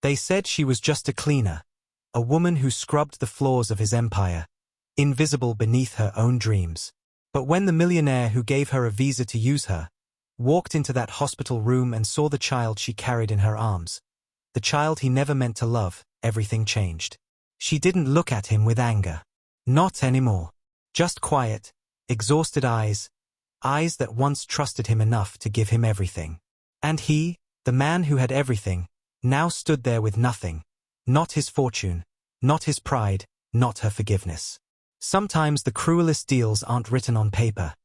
They said she was just a cleaner, a woman who scrubbed the floors of his empire, invisible beneath her own dreams. But when the millionaire who gave her a visa to use her walked into that hospital room and saw the child she carried in her arms, the child he never meant to love, everything changed. She didn't look at him with anger. Not anymore. Just quiet, exhausted eyes that once trusted him enough to give him everything. And he, the man who had everything, now stood there with nothing. Not his fortune, not his pride, not her forgiveness. Sometimes the cruelest deals aren't written on paper.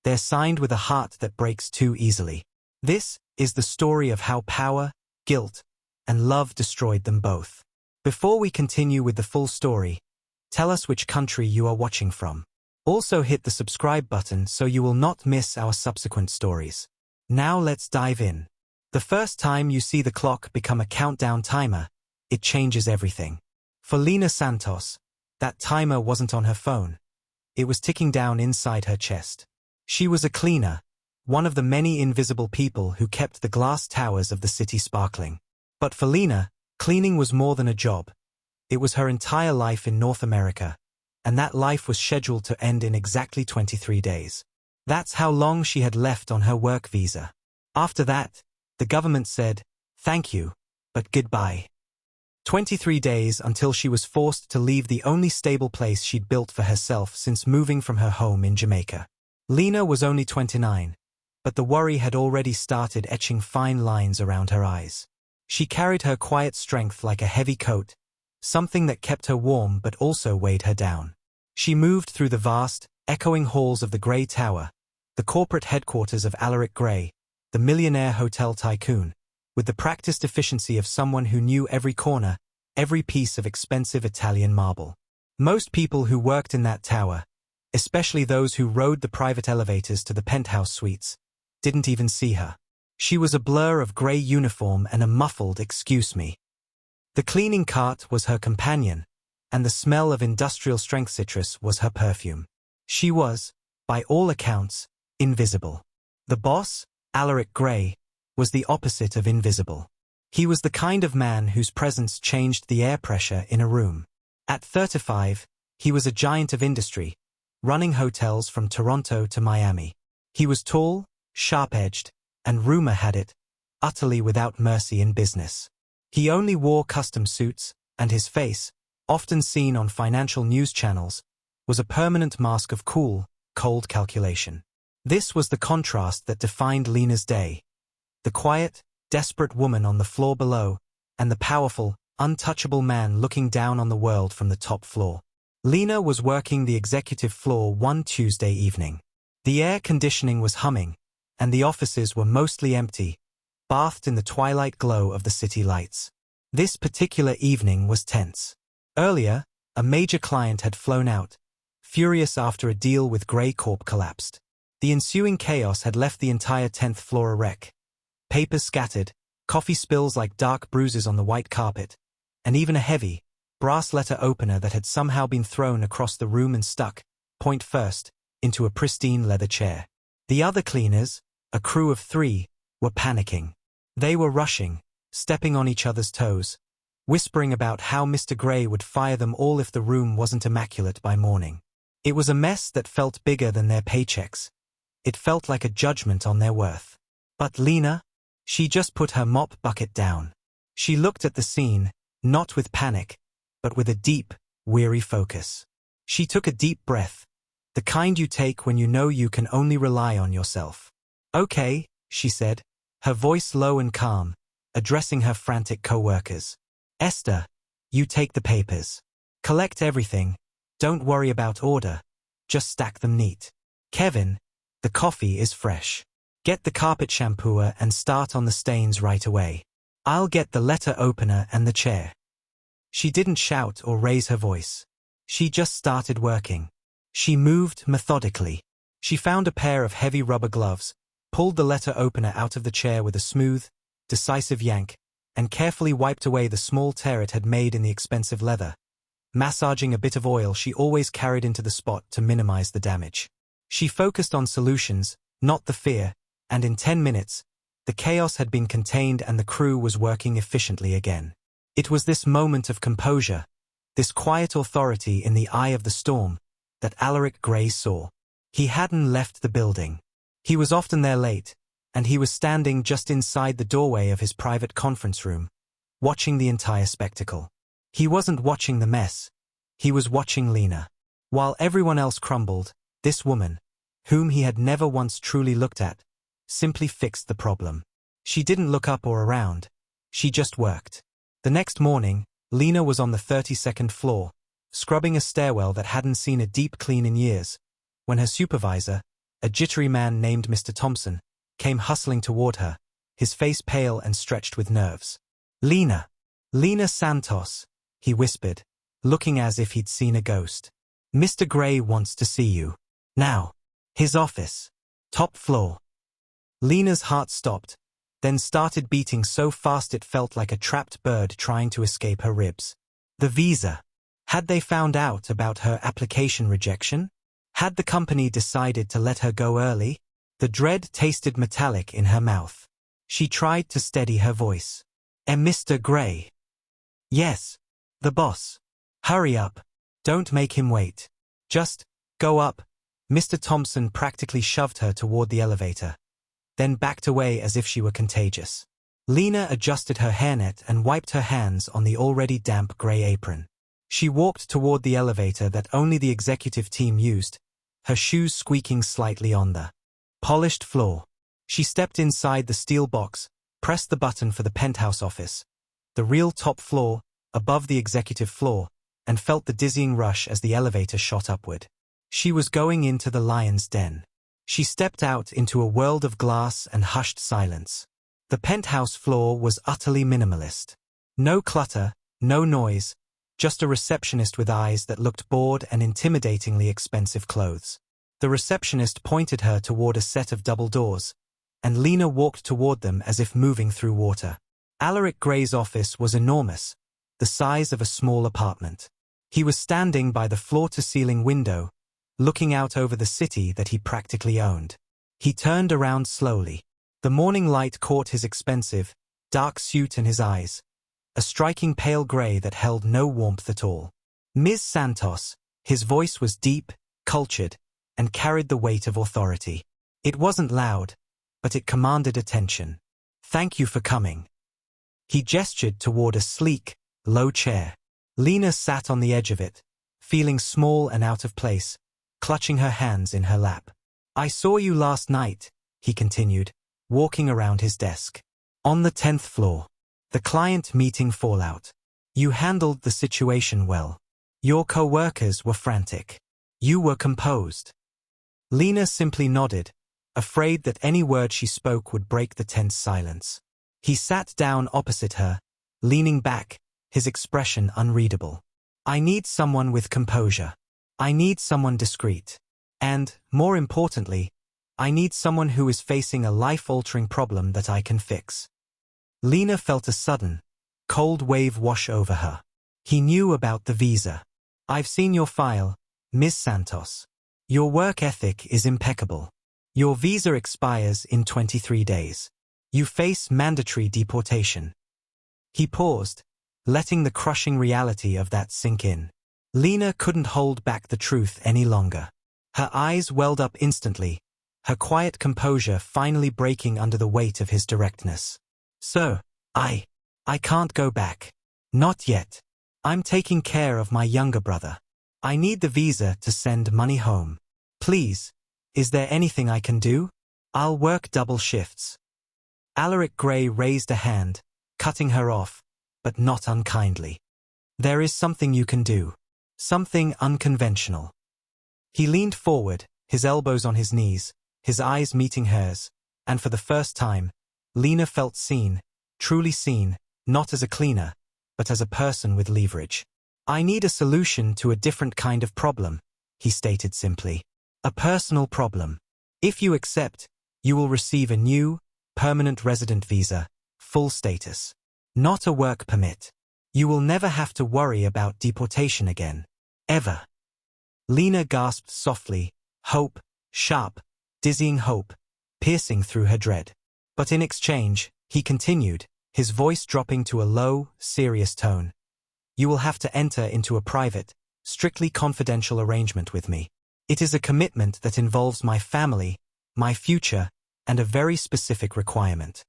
They're signed with a heart that breaks too easily. This is the story of how power, guilt, and love destroyed them both. Before we continue with the full story, tell us which country you are watching from. Also hit the subscribe button so you will not miss our subsequent stories. Now let's dive in. The first time you see the clock become a countdown timer, it changes everything. For Lina Santos, that timer wasn't on her phone. It was ticking down inside her chest. She was a cleaner, one of the many invisible people who kept the glass towers of the city sparkling. But for Lina, cleaning was more than a job. It was her entire life in North America, and that life was scheduled to end in exactly 23 days. That's how long she had left on her work visa. After that, the government said, "Thank you, but goodbye." 23 days until she was forced to leave the only stable place she'd built for herself since moving from her home in Jamaica. Lina was only 29, but the worry had already started etching fine lines around her eyes. She carried her quiet strength like a heavy coat, something that kept her warm but also weighed her down. She moved through the vast, echoing halls of the Gray Tower, the corporate headquarters of Alaric Gray, the millionaire hotel tycoon, with the practiced efficiency of someone who knew every corner, every piece of expensive Italian marble. Most people who worked in that tower, especially those who rode the private elevators to the penthouse suites, didn't even see her. She was a blur of gray uniform and a muffled "excuse me." The cleaning cart was her companion, and the smell of industrial-strength citrus was her perfume. She was, by all accounts, invisible. The boss, Alaric Gray, was the opposite of invisible. He was the kind of man whose presence changed the air pressure in a room. At 35, he was a giant of industry, running hotels from Toronto to Miami. He was tall, sharp-edged, and rumor had it, utterly without mercy in business. He only wore custom suits, and his face, often seen on financial news channels, was a permanent mask of cool, cold calculation. This was the contrast that defined Lina's day. The quiet, desperate woman on the floor below, and the powerful, untouchable man looking down on the world from the top floor. Lina was working the executive floor one Tuesday evening. The air conditioning was humming, and the offices were mostly empty, bathed in the twilight glow of the city lights. This particular evening was tense. Earlier, a major client had flown out, furious after a deal with Gray Corp collapsed. The ensuing chaos had left the entire 10th floor a wreck. Papers scattered, coffee spills like dark bruises on the white carpet, and even a heavy, brass letter opener that had somehow been thrown across the room and stuck, point first, into a pristine leather chair. The other cleaners, a crew of 3, were panicking. They were rushing, stepping on each other's toes, whispering about how Mr. Gray would fire them all if the room wasn't immaculate by morning. It was a mess that felt bigger than their paychecks. It felt like a judgment on their worth. But Lina? She just put her mop bucket down. She looked at the scene, not with panic, but with a deep, weary focus. She took a deep breath, the kind you take when you know you can only rely on yourself. "Okay," she said, her voice low and calm, addressing her frantic co-workers. "Esther, you take the papers. Collect everything, don't worry about order, just stack them neat. Kevin, the coffee is fresh. Get the carpet shampooer and start on the stains right away. I'll get the letter opener and the chair." She didn't shout or raise her voice. She just started working. She moved methodically. She found a pair of heavy rubber gloves, pulled the letter opener out of the chair with a smooth, decisive yank, and carefully wiped away the small tear it had made in the expensive leather, massaging a bit of oil she always carried into the spot to minimize the damage. She focused on solutions, not the fear, and in 10 minutes, the chaos had been contained and the crew was working efficiently again. It was this moment of composure, this quiet authority in the eye of the storm, that Alaric Gray saw. He hadn't left the building. He was often there late, and he was standing just inside the doorway of his private conference room, watching the entire spectacle. He wasn't watching the mess. He was watching Lina. While everyone else crumbled, this woman, whom he had never once truly looked at, simply fixed the problem. She didn't look up or around. She just worked. The next morning, Lina was on the 32nd floor, scrubbing a stairwell that hadn't seen a deep clean in years, when her supervisor, a jittery man named Mr. Thompson, came hustling toward her, his face pale and stretched with nerves. "Lina. Lina Santos," he whispered, looking as if he'd seen a ghost. "Mr. Gray wants to see you. Now. His office. Top floor." Lina's heart stopped, then started beating so fast it felt like a trapped bird trying to escape her ribs. The visa. Had they found out about her application rejection? Had the company decided to let her go early? The dread tasted metallic in her mouth. She tried to steady her voice. Mr. Gray." "Yes. The boss. Hurry up. Don't make him wait. Just go up." Mr. Thompson practically shoved her toward the elevator, then backed away as if she were contagious. Lina adjusted her hairnet and wiped her hands on the already damp gray apron. She walked toward the elevator that only the executive team used, her shoes squeaking slightly on the polished floor. She stepped inside the steel box, pressed the button for the penthouse office, the real top floor, above the executive floor, and felt the dizzying rush as the elevator shot upward. She was going into the lion's den. She stepped out into a world of glass and hushed silence. The penthouse floor was utterly minimalist. No clutter, no noise, just a receptionist with eyes that looked bored and intimidatingly expensive clothes. The receptionist pointed her toward a set of double doors, and Lina walked toward them as if moving through water. Alaric Gray's office was enormous, the size of a small apartment. He was standing by the floor-to-ceiling window, looking out over the city that he practically owned. He turned around slowly. The morning light caught his expensive, dark suit and his eyes, a striking pale gray that held no warmth at all. "Ms. Santos," his voice was deep, cultured, and carried the weight of authority. It wasn't loud, but it commanded attention. "Thank you for coming." He gestured toward a sleek, low chair. Lina sat on the edge of it, feeling small and out of place, clutching her hands in her lap. "I saw you last night," he continued, walking around his desk. "On the 10th floor. The client meeting fallout. You handled the situation well. Your co-workers were frantic. You were composed." Lina simply nodded, afraid that any word she spoke would break the tense silence. He sat down opposite her, leaning back, his expression unreadable. "I need someone with composure. I need someone discreet. And, more importantly, I need someone who is facing a life-altering problem that I can fix." Lina felt a sudden, cold wave wash over her. He knew about the visa. "I've seen your file, Ms. Santos. Your work ethic is impeccable. Your visa expires in 23 days. You face mandatory deportation." He paused, letting the crushing reality of that sink in. Lina couldn't hold back the truth any longer. Her eyes welled up instantly, her quiet composure finally breaking under the weight of his directness. "So, I can't go back. Not yet. I'm taking care of my younger brother. I need the visa to send money home. Please, is there anything I can do? I'll work double shifts." Alaric Gray raised a hand, cutting her off, but not unkindly. "There is something you can do. Something unconventional." He leaned forward, his elbows on his knees, his eyes meeting hers, and for the first time, Lina felt seen, truly seen, not as a cleaner, but as a person with leverage. "I need a solution to a different kind of problem," he stated simply. "A personal problem. If you accept, you will receive a new, permanent resident visa, full status. Not a work permit. You will never have to worry about deportation again. Ever." Lina gasped softly, hope, sharp, dizzying hope, piercing through her dread. But in exchange, he continued, his voice dropping to a low, serious tone. "You will have to enter into a private, strictly confidential arrangement with me. It is a commitment that involves my family, my future, and a very specific requirement."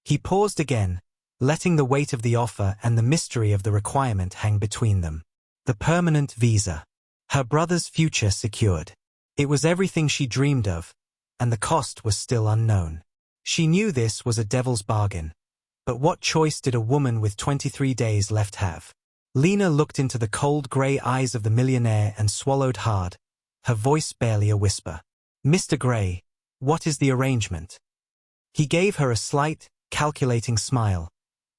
He paused again, letting the weight of the offer and the mystery of the requirement hang between them. The permanent visa. Her brother's future secured. It was everything she dreamed of, and the cost was still unknown. She knew this was a devil's bargain. But what choice did a woman with 23 days left have? Lina looked into the cold grey eyes of the millionaire and swallowed hard, her voice barely a whisper. "Mr. Gray, what is the arrangement?" He gave her a slight, calculating smile,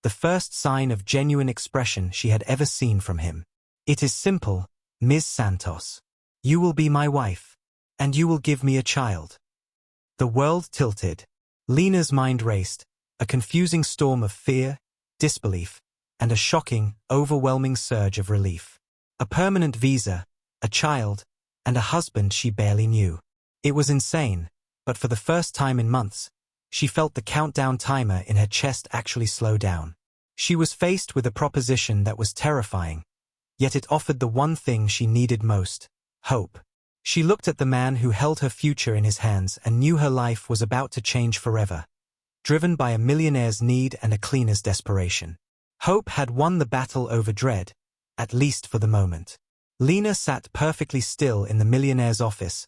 the first sign of genuine expression she had ever seen from him. "It is simple, Ms. Santos. You will be my wife, and you will give me a child." The world tilted. Lina's mind raced, a confusing storm of fear, disbelief, and a shocking, overwhelming surge of relief. A permanent visa, a child, and a husband she barely knew. It was insane, but for the first time in months, she felt the countdown timer in her chest actually slow down. She was faced with a proposition that was terrifying, yet it offered the one thing she needed most: hope. She looked at the man who held her future in his hands and knew her life was about to change forever, driven by a millionaire's need and a cleaner's desperation. Hope had won the battle over dread, at least for the moment. Lina sat perfectly still in the millionaire's office,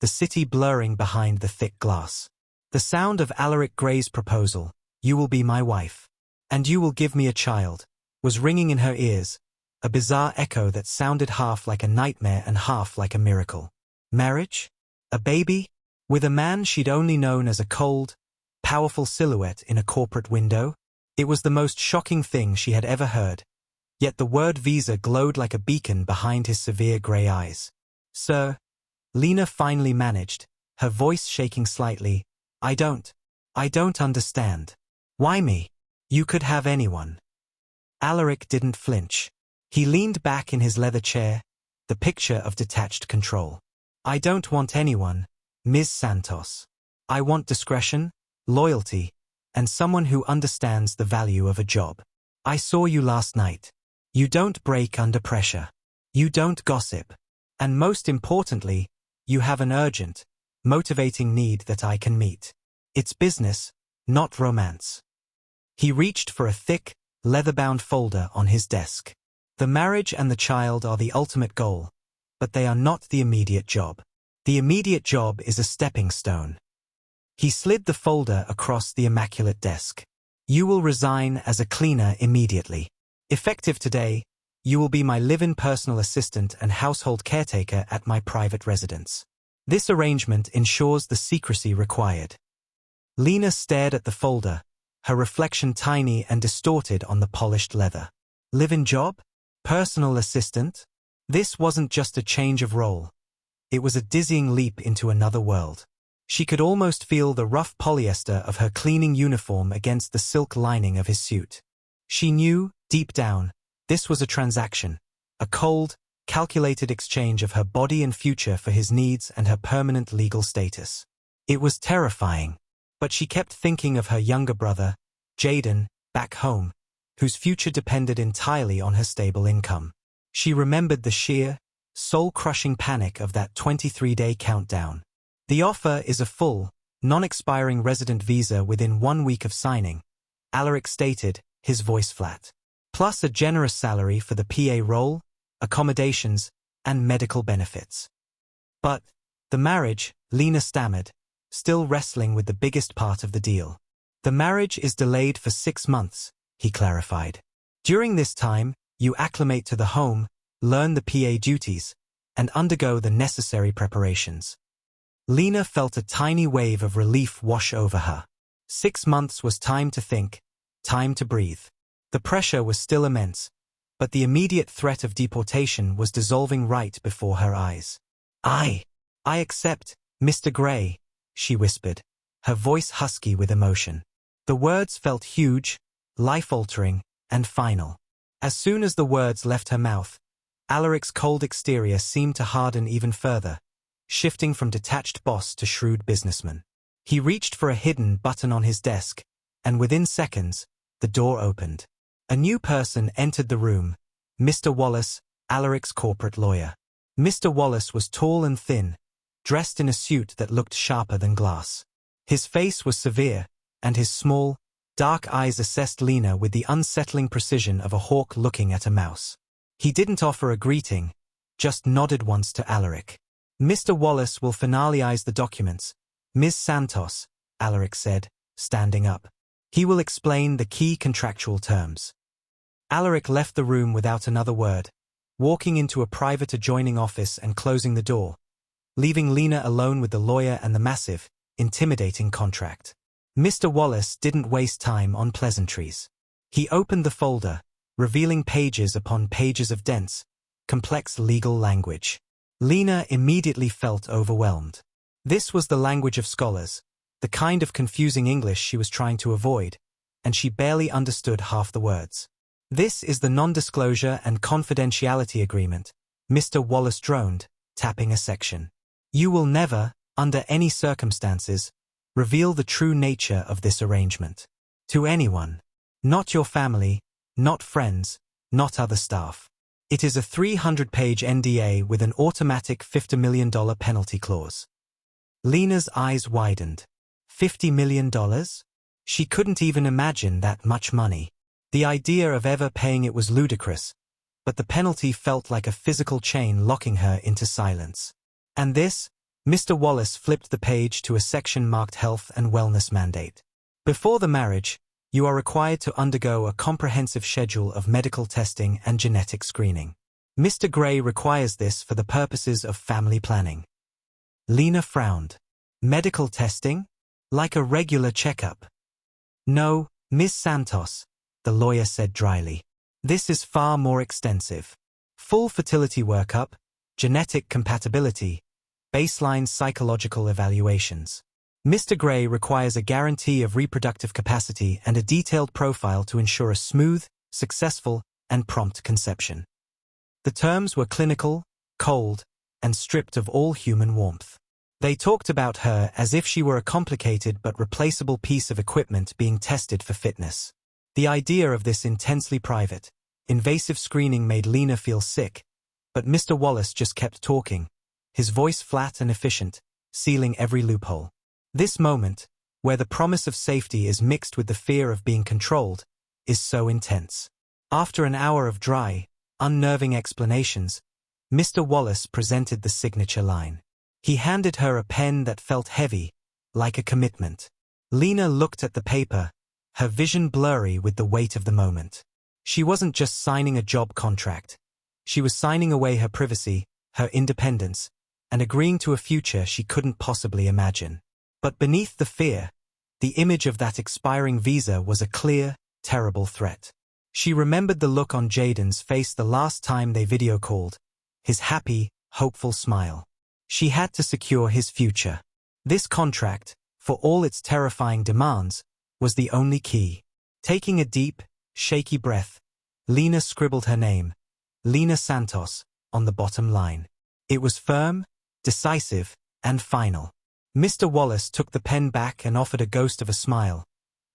the city blurring behind the thick glass. The sound of Alaric Gray's proposal, "You will be my wife, and you will give me a child," was ringing in her ears, a bizarre echo that sounded half like a nightmare and half like a miracle. Marriage? A baby? With a man she'd only known as a cold, powerful silhouette in a corporate window? It was the most shocking thing she had ever heard, yet the word visa glowed like a beacon behind his severe grey eyes. "Sir," Lina finally managed, her voice shaking slightly, I don't understand. Why me? You could have anyone." Alaric didn't flinch. He leaned back in his leather chair, the picture of detached control. "I don't want anyone, Ms. Santos. I want discretion, loyalty, and someone who understands the value of a job. I saw you last night. You don't break under pressure. You don't gossip. And most importantly, you have an urgent, motivating need that I can meet. It's business, not romance." He reached for a thick, leather-bound folder on his desk. The marriage and the child are the ultimate goal, but they are not the immediate job. The immediate job is a stepping stone. He slid the folder across the immaculate desk. "You will resign as a cleaner immediately. Effective today, you will be my live-in personal assistant and household caretaker at my private residence. This arrangement ensures the secrecy required." Lina stared at the folder, her reflection tiny and distorted on the polished leather. Live-in job? Personal assistant? This wasn't just a change of role. It was a dizzying leap into another world. She could almost feel the rough polyester of her cleaning uniform against the silk lining of his suit. She knew, deep down, this was a transaction, a cold, calculated exchange of her body and future for his needs and her permanent legal status. It was terrifying, but she kept thinking of her younger brother, Jaden, back home, whose future depended entirely on her stable income. She remembered the sheer, soul-crushing panic of that 23-day countdown. "The offer is a full, non-expiring resident visa within 1 week of signing," Alaric stated, his voice flat. "Plus a generous salary for the PA role, accommodations, and medical benefits." "But the marriage," Lina stammered, still wrestling with the biggest part of the deal. "The marriage is delayed for 6 months, he clarified. "During this time, you acclimate to the home, learn the PA duties, and undergo the necessary preparations." Lina felt a tiny wave of relief wash over her. 6 months was time to think, time to breathe. The pressure was still immense, but the immediate threat of deportation was dissolving right before her eyes. I accept, Mr. Gray," she whispered, her voice husky with emotion. The words felt huge, life-altering, and final. As soon as the words left her mouth, Alaric's cold exterior seemed to harden even further, shifting from detached boss to shrewd businessman. He reached for a hidden button on his desk, and within seconds, the door opened. A new person entered the room, Mr. Wallace, Alaric's corporate lawyer. Mr. Wallace was tall and thin, dressed in a suit that looked sharper than glass. His face was severe, and his small, dark eyes assessed Lina with the unsettling precision of a hawk looking at a mouse. He didn't offer a greeting, just nodded once to Alaric. "Mr. Wallace will finalize the documents, Ms. Santos," Alaric said, standing up. "He will explain the key contractual terms." Alaric left the room without another word, walking into a private adjoining office and closing the door, leaving Lina alone with the lawyer and the massive, intimidating contract. Mr. Wallace didn't waste time on pleasantries. He opened the folder, revealing pages upon pages of dense, complex legal language. Lina immediately felt overwhelmed. This was the language of scholars, the kind of confusing English she was trying to avoid, and she barely understood half the words. "This is the non-disclosure and confidentiality agreement," Mr. Wallace droned, tapping a section. "You will never, under any circumstances, reveal the true nature of this arrangement. To anyone. Not your family, not friends, not other staff. It is a 300-page NDA with an automatic $50 million penalty clause." Lina's eyes widened. $50 million? She couldn't even imagine that much money. The idea of ever paying it was ludicrous, but the penalty felt like a physical chain locking her into silence. And this? Mr. Wallace flipped the page to a section marked Health and Wellness Mandate. "Before the marriage, you are required to undergo a comprehensive schedule of medical testing and genetic screening. Mr. Gray requires this for the purposes of family planning." Lina frowned. "Medical testing? Like a regular checkup?" "No, Ms. Santos," the lawyer said dryly. "This is far more extensive. Full fertility workup, genetic compatibility, baseline psychological evaluations. Mr. Gray requires a guarantee of reproductive capacity and a detailed profile to ensure a smooth, successful, and prompt conception." The terms were clinical, cold, and stripped of all human warmth. They talked about her as if she were a complicated but replaceable piece of equipment being tested for fitness. The idea of this intensely private, invasive screening made Lina feel sick, but Mr. Wallace just kept talking, his voice flat and efficient, sealing every loophole. This moment, where the promise of safety is mixed with the fear of being controlled, is so intense. After an hour of dry, unnerving explanations, Mr. Wallace presented the signature line. He handed her a pen that felt heavy, like a commitment. Lina looked at the paper, her vision blurry with the weight of the moment. She wasn't just signing a job contract. She was signing away her privacy, her independence, and agreeing to a future she couldn't possibly imagine. But beneath the fear, the image of that expiring visa was a clear, terrible threat. She remembered the look on Jaden's face the last time they video called, his happy, hopeful smile. She had to secure his future. This contract, for all its terrifying demands, was the only key. Taking a deep, shaky breath, Lina scribbled her name, Lina Santos, on the bottom line. It was firm, decisive, and final. Mr. Wallace took the pen back and offered a ghost of a smile,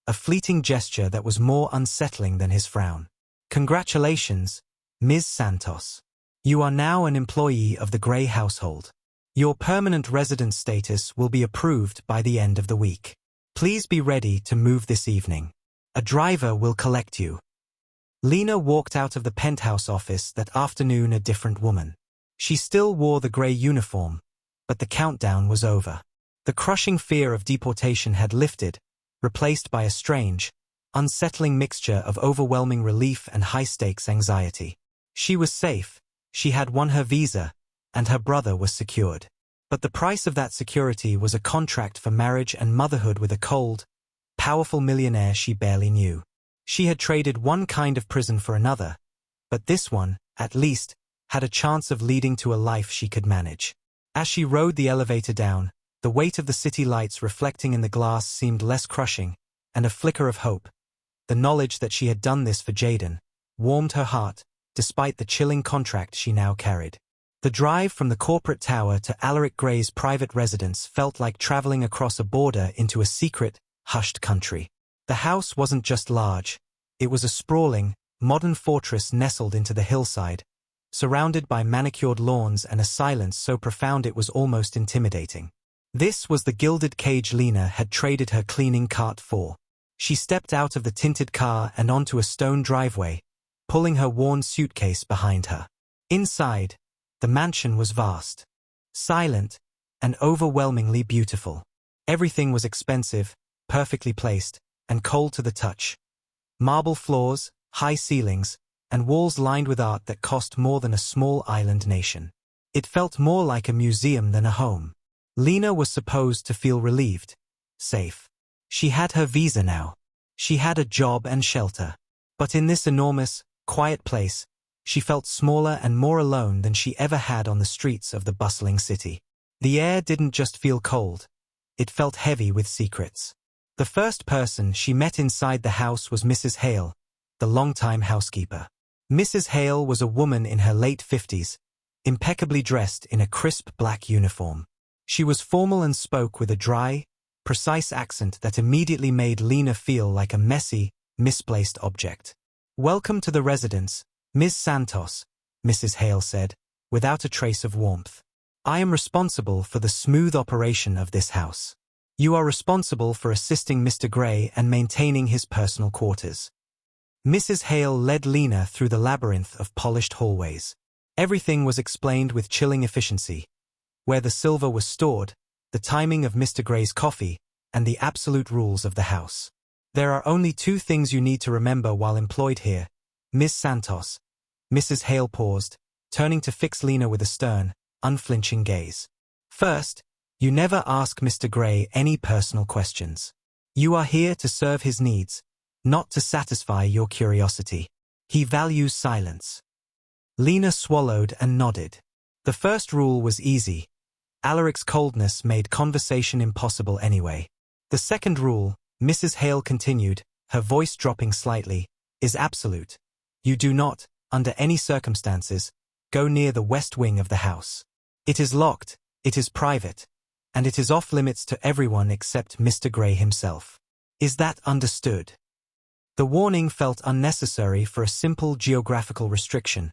a fleeting gesture that was more unsettling than his frown. "Congratulations, Ms. Santos. You are now an employee of the Gray household. Your permanent residence status will be approved by the end of the week. Please be ready to move this evening. A driver will collect you." Lina walked out of the penthouse office that afternoon a different woman. She still wore the gray uniform, but the countdown was over. The crushing fear of deportation had lifted, replaced by a strange, unsettling mixture of overwhelming relief and high-stakes anxiety. She was safe, she had won her visa, and her brother was secured. But the price of that security was a contract for marriage and motherhood with a cold, powerful millionaire she barely knew. She had traded one kind of prison for another, but this one, at least, had a chance of leading to a life she could manage. As she rode the elevator down, the weight of the city lights reflecting in the glass seemed less crushing, and a flicker of hope, the knowledge that she had done this for Jaden, warmed her heart, despite the chilling contract she now carried. The drive from the corporate tower to Alaric Gray's private residence felt like traveling across a border into a secret, hushed country. The house wasn't just large, It was a sprawling, modern fortress nestled into the hillside, surrounded by manicured lawns and a silence so profound it was almost intimidating. This was the gilded cage Lina had traded her cleaning cart for. She stepped out of the tinted car and onto a stone driveway, pulling her worn suitcase behind her. Inside, the mansion was vast, silent, and overwhelmingly beautiful. Everything was expensive, perfectly placed, and cold to the touch. Marble floors, high ceilings, and walls lined with art that cost more than a small island nation. It felt more like a museum than a home. Lina was supposed to feel relieved, safe. She had her visa now. She had a job and shelter. But in this enormous, quiet place, she felt smaller and more alone than she ever had on the streets of the bustling city. The air didn't just feel cold. It felt heavy with secrets. The first person she met inside the house was Mrs. Hale, the longtime housekeeper. Mrs. Hale was a woman in her late 50s, impeccably dressed in a crisp black uniform. She was formal and spoke with a dry, precise accent that immediately made Lina feel like a messy, misplaced object. "Welcome to the residence, Ms. Santos," Mrs. Hale said, without a trace of warmth. "I am responsible for the smooth operation of this house. You are responsible for assisting Mr. Gray and maintaining his personal quarters." Mrs. Hale led Lina through the labyrinth of polished hallways. Everything was explained with chilling efficiency. Where the silver was stored, the timing of Mr. Gray's coffee, and the absolute rules of the house. "There are only two things you need to remember while employed here, Miss Santos." Mrs. Hale paused, turning to fix Lina with a stern, unflinching gaze. "First, you never ask Mr. Gray any personal questions. You are here to serve his needs, not to satisfy your curiosity. He values silence." Lina swallowed and nodded. The first rule was easy. Alaric's coldness made conversation impossible anyway. The second rule, Mrs. Hale continued, her voice dropping slightly, is absolute. You do not, under any circumstances, go near the west wing of the house. It is locked, it is private, and it is off-limits to everyone except Mr. Gray himself. Is that understood? The warning felt unnecessary for a simple geographical restriction,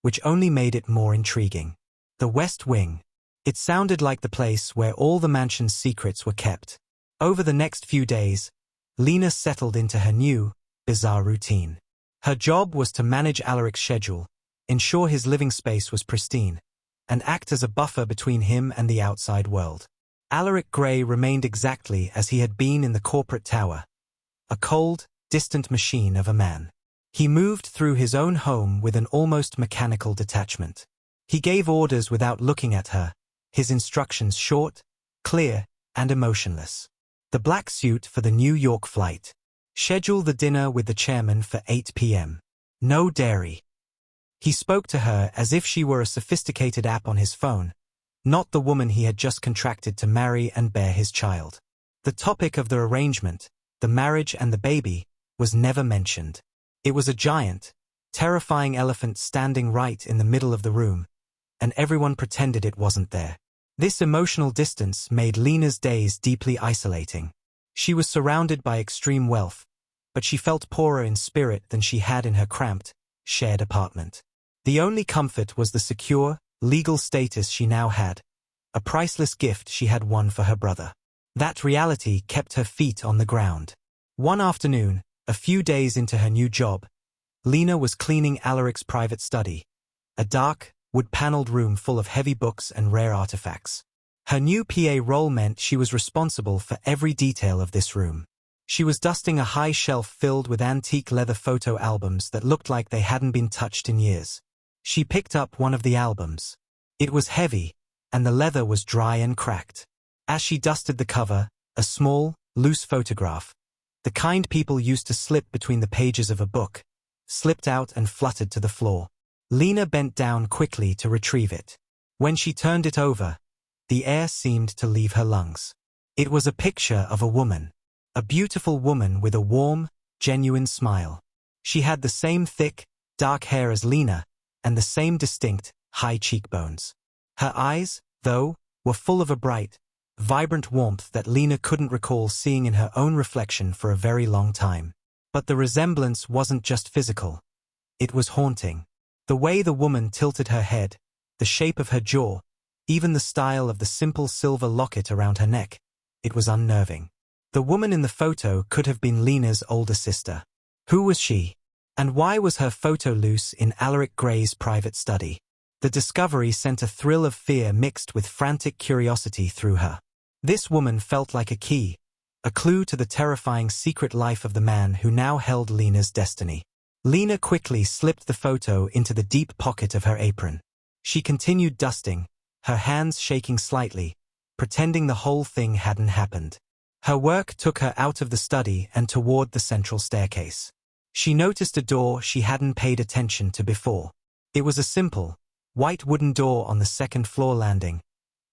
which only made it more intriguing. The West Wing. It sounded like the place where all the mansion's secrets were kept. Over the next few days, Lina settled into her new, bizarre routine. Her job was to manage Alaric's schedule, ensure his living space was pristine, and act as a buffer between him and the outside world. Alaric Gray remained exactly as he had been in the corporate tower, a cold, distant machine of a man. He moved through his own home with an almost mechanical detachment. He gave orders without looking at her, his instructions short, clear, and emotionless. The black suit for the New York flight. Schedule the dinner with the chairman for 8 p.m. No dairy. He spoke to her as if she were a sophisticated app on his phone, not the woman he had just contracted to marry and bear his child. The topic of the arrangement, the marriage and the baby, was never mentioned. It was a giant, terrifying elephant standing right in the middle of the room, and everyone pretended it wasn't there. This emotional distance made Lina's days deeply isolating. She was surrounded by extreme wealth, but she felt poorer in spirit than she had in her cramped, shared apartment. The only comfort was the secure, legal status she now had, a priceless gift she had won for her brother. That reality kept her feet on the ground. One afternoon, a few days into her new job, Lina was cleaning Alaric's private study, a dark, wood-paneled room full of heavy books and rare artifacts. Her new PA role meant she was responsible for every detail of this room. She was dusting a high shelf filled with antique leather photo albums that looked like they hadn't been touched in years. She picked up one of the albums. It was heavy, and the leather was dry and cracked. As she dusted the cover, a small, loose photograph, the kind people used to slip between the pages of a book, slipped out and fluttered to the floor. Lina bent down quickly to retrieve it. When she turned it over, the air seemed to leave her lungs. It was a picture of a woman. A beautiful woman with a warm, genuine smile. She had the same thick, dark hair as Lina, and the same distinct, high cheekbones. Her eyes, though, were full of a bright, vibrant warmth that Lina couldn't recall seeing in her own reflection for a very long time. But the resemblance wasn't just physical. It was haunting. The way the woman tilted her head, the shape of her jaw, even the style of the simple silver locket around her neck, it was unnerving. The woman in the photo could have been Lina's older sister. Who was she? And why was her photo loose in Alaric Gray's private study? The discovery sent a thrill of fear mixed with frantic curiosity through her. This woman felt like a key, a clue to the terrifying secret life of the man who now held Lina's destiny. Lina quickly slipped the photo into the deep pocket of her apron. She continued dusting, her hands shaking slightly, pretending the whole thing hadn't happened. Her work took her out of the study and toward the central staircase. She noticed a door she hadn't paid attention to before. It was a simple, white wooden door on the second-floor landing,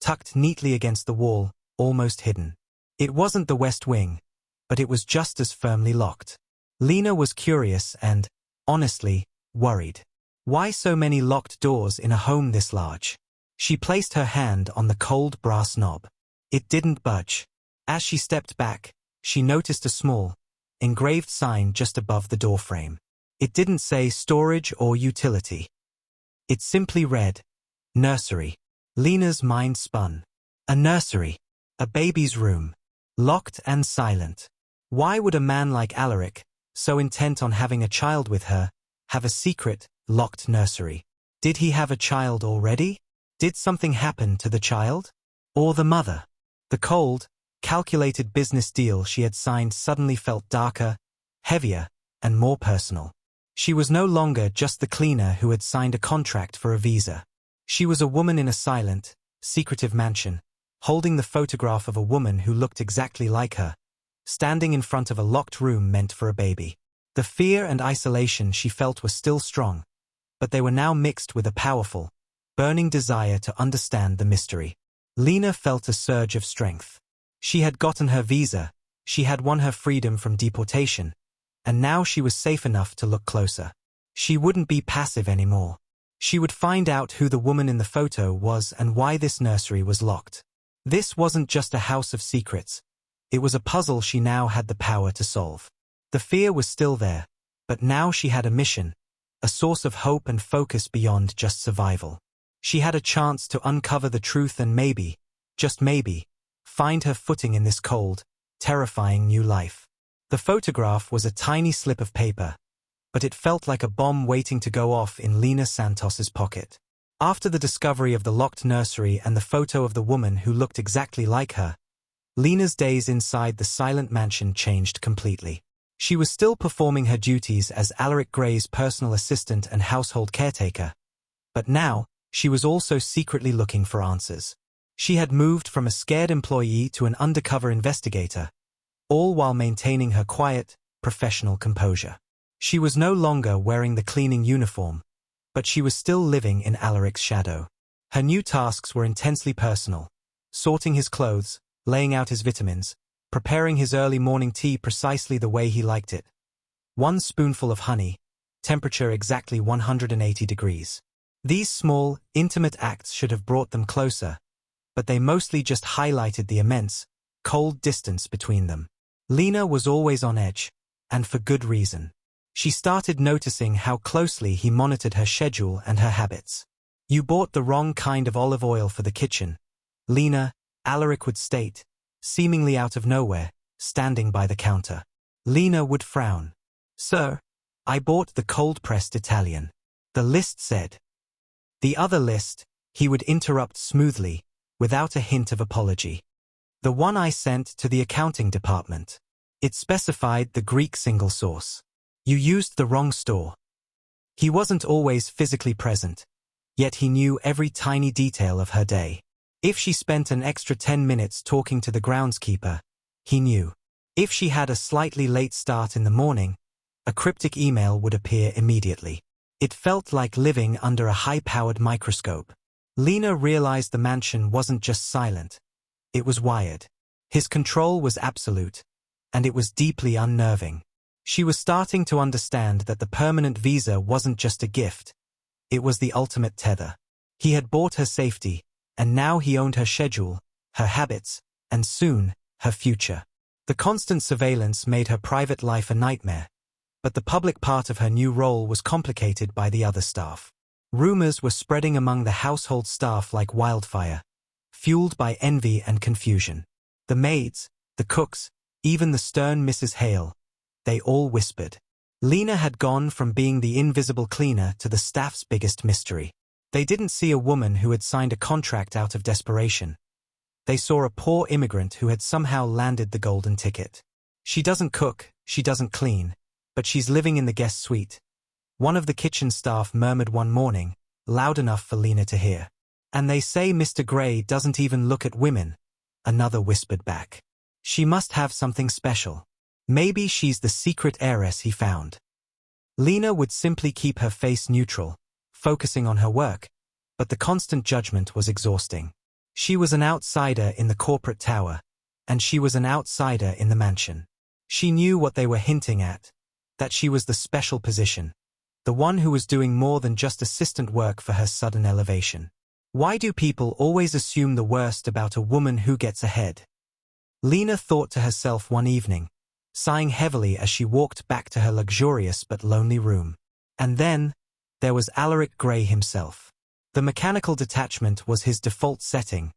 tucked neatly against the wall, almost hidden. It wasn't the west wing, but it was just as firmly locked. Lina was curious and, honestly, worried. Why so many locked doors in a home this large? She placed her hand on the cold brass knob. It didn't budge. As she stepped back, she noticed a small, engraved sign just above the doorframe. It didn't say storage or utility. It simply read, nursery. Lina's mind spun. A nursery. A baby's room. Locked and silent. Why would a man like Alaric, so intent on having a child with her, have a secret, locked nursery? Did he have a child already? Did something happen to the child? Or the mother? The cold, calculated business deal she had signed suddenly felt darker, heavier, and more personal. She was no longer just the cleaner who had signed a contract for a visa. She was a woman in a silent, secretive mansion, holding the photograph of a woman who looked exactly like her, standing in front of a locked room meant for a baby. The fear and isolation she felt were still strong, but they were now mixed with a powerful, burning desire to understand the mystery. Lina felt a surge of strength. She had gotten her visa, she had won her freedom from deportation, and now she was safe enough to look closer. She wouldn't be passive anymore. She would find out who the woman in the photo was and why this nursery was locked. This wasn't just a house of secrets. It was a puzzle she now had the power to solve. The fear was still there, but now she had a mission, a source of hope and focus beyond just survival. She had a chance to uncover the truth and maybe, just maybe, find her footing in this cold, terrifying new life. The photograph was a tiny slip of paper, but it felt like a bomb waiting to go off in Lina Santos's pocket. After the discovery of the locked nursery and the photo of the woman who looked exactly like her, Lina's days inside the silent mansion changed completely. She was still performing her duties as Alaric Gray's personal assistant and household caretaker, but now, she was also secretly looking for answers. She had moved from a scared employee to an undercover investigator, all while maintaining her quiet, professional composure. She was no longer wearing the cleaning uniform, but she was still living in Alaric's shadow. Her new tasks were intensely personal, sorting his clothes, laying out his vitamins, preparing his early morning tea precisely the way he liked it. 1 spoonful of honey, temperature exactly 180 degrees. These small, intimate acts should have brought them closer, but they mostly just highlighted the immense, cold distance between them. Lina was always on edge, and for good reason. She started noticing how closely he monitored her schedule and her habits. "You bought the wrong kind of olive oil for the kitchen, Lina," Alaric would state, seemingly out of nowhere, standing by the counter. Lina would frown. "Sir, I bought the cold-pressed Italian," the list said. The other list, he would interrupt smoothly, without a hint of apology. "The one I sent to the accounting department. It specified the Greek single source. You used the wrong store." He wasn't always physically present, yet he knew every tiny detail of her day. If she spent an extra 10 minutes talking to the groundskeeper, he knew. If she had a slightly late start in the morning, a cryptic email would appear immediately. It felt like living under a high-powered microscope. Lina realized the mansion wasn't just silent. It was wired. His control was absolute, and it was deeply unnerving. She was starting to understand that the permanent visa wasn't just a gift. It was the ultimate tether. He had bought her safety, and now he owned her schedule, her habits, and soon, her future. The constant surveillance made her private life a nightmare, But the public part of her new role was complicated by the other staff. Rumors were spreading among the household staff like wildfire, fueled by envy and confusion. The maids, the cooks, even the stern Mrs. Hale, they all whispered. Lina had gone from being the invisible cleaner to the staff's biggest mystery. They didn't see a woman who had signed a contract out of desperation. They saw a poor immigrant who had somehow landed the golden ticket. She doesn't cook, she doesn't clean, but she's living in the guest suite. One of the kitchen staff murmured one morning, loud enough for Lina to hear. And they say Mr. Gray doesn't even look at women, another whispered back. She must have something special. Maybe she's the secret heiress he found. Lina would simply keep her face neutral, focusing on her work, but the constant judgment was exhausting. She was an outsider in the corporate tower, and she was an outsider in the mansion. She knew what they were hinting at, that she was the special position, the one who was doing more than just assistant work for her sudden elevation. Why do people always assume the worst about a woman who gets ahead? Lina thought to herself one evening, sighing heavily as she walked back to her luxurious but lonely room. And then, there was Alaric Gray himself. The mechanical detachment was his default setting,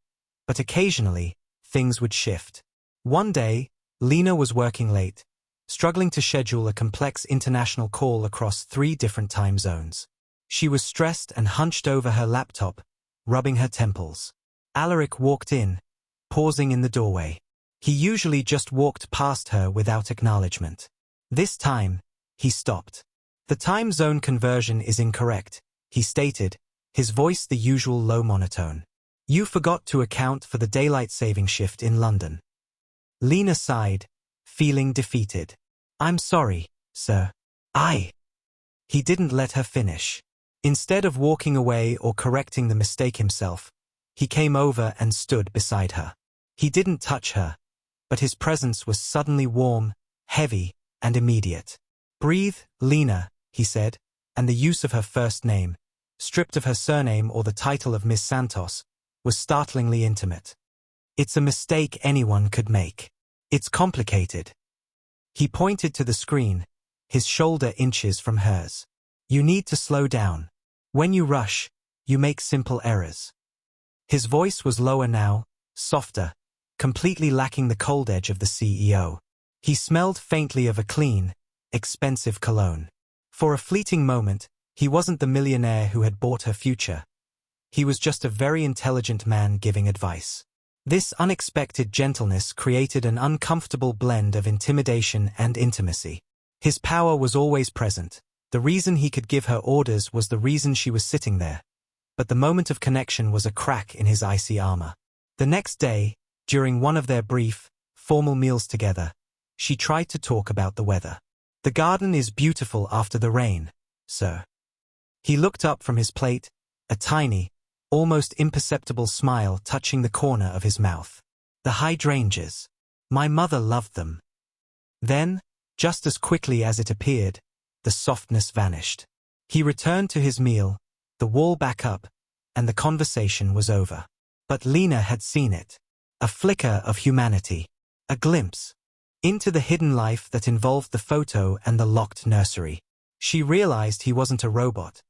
but occasionally, things would shift. One day, Lina was working late, struggling to schedule a complex international call across 3 different time zones. She was stressed and hunched over her laptop, rubbing her temples. Alaric walked in, pausing in the doorway. He usually just walked past her without acknowledgement. This time, he stopped. The time zone conversion is incorrect, he stated, his voice the usual low monotone. You forgot to account for the daylight saving shift in London. Lina sighed, feeling defeated. I'm sorry, sir. He didn't let her finish. Instead of walking away or correcting the mistake himself, he came over and stood beside her. He didn't touch her, but his presence was suddenly warm, heavy, and immediate. Breathe, Lina, he said, and the use of her first name, stripped of her surname or the title of Miss Santos, was startlingly intimate. It's a mistake anyone could make. It's complicated. He pointed to the screen, his shoulder inches from hers. You need to slow down. When you rush, you make simple errors. His voice was lower now, softer, completely lacking the cold edge of the CEO. He smelled faintly of a clean, expensive cologne. For a fleeting moment, he wasn't the millionaire who had bought her future. He was just a very intelligent man giving advice. This unexpected gentleness created an uncomfortable blend of intimidation and intimacy. His power was always present. The reason he could give her orders was the reason she was sitting there. But the moment of connection was a crack in his icy armor. The next day, during one of their brief, formal meals together, she tried to talk about the weather. The garden is beautiful after the rain, sir. He looked up from his plate, a tiny, almost imperceptible smile touching the corner of his mouth. The hydrangeas. My mother loved them. Then, just as quickly as it appeared, the softness vanished. He returned to his meal, the wall back up, and the conversation was over. But Lina had seen it. A flicker of humanity. A glimpse into the hidden life that involved the photo and the locked nursery. She realized he wasn't a robot.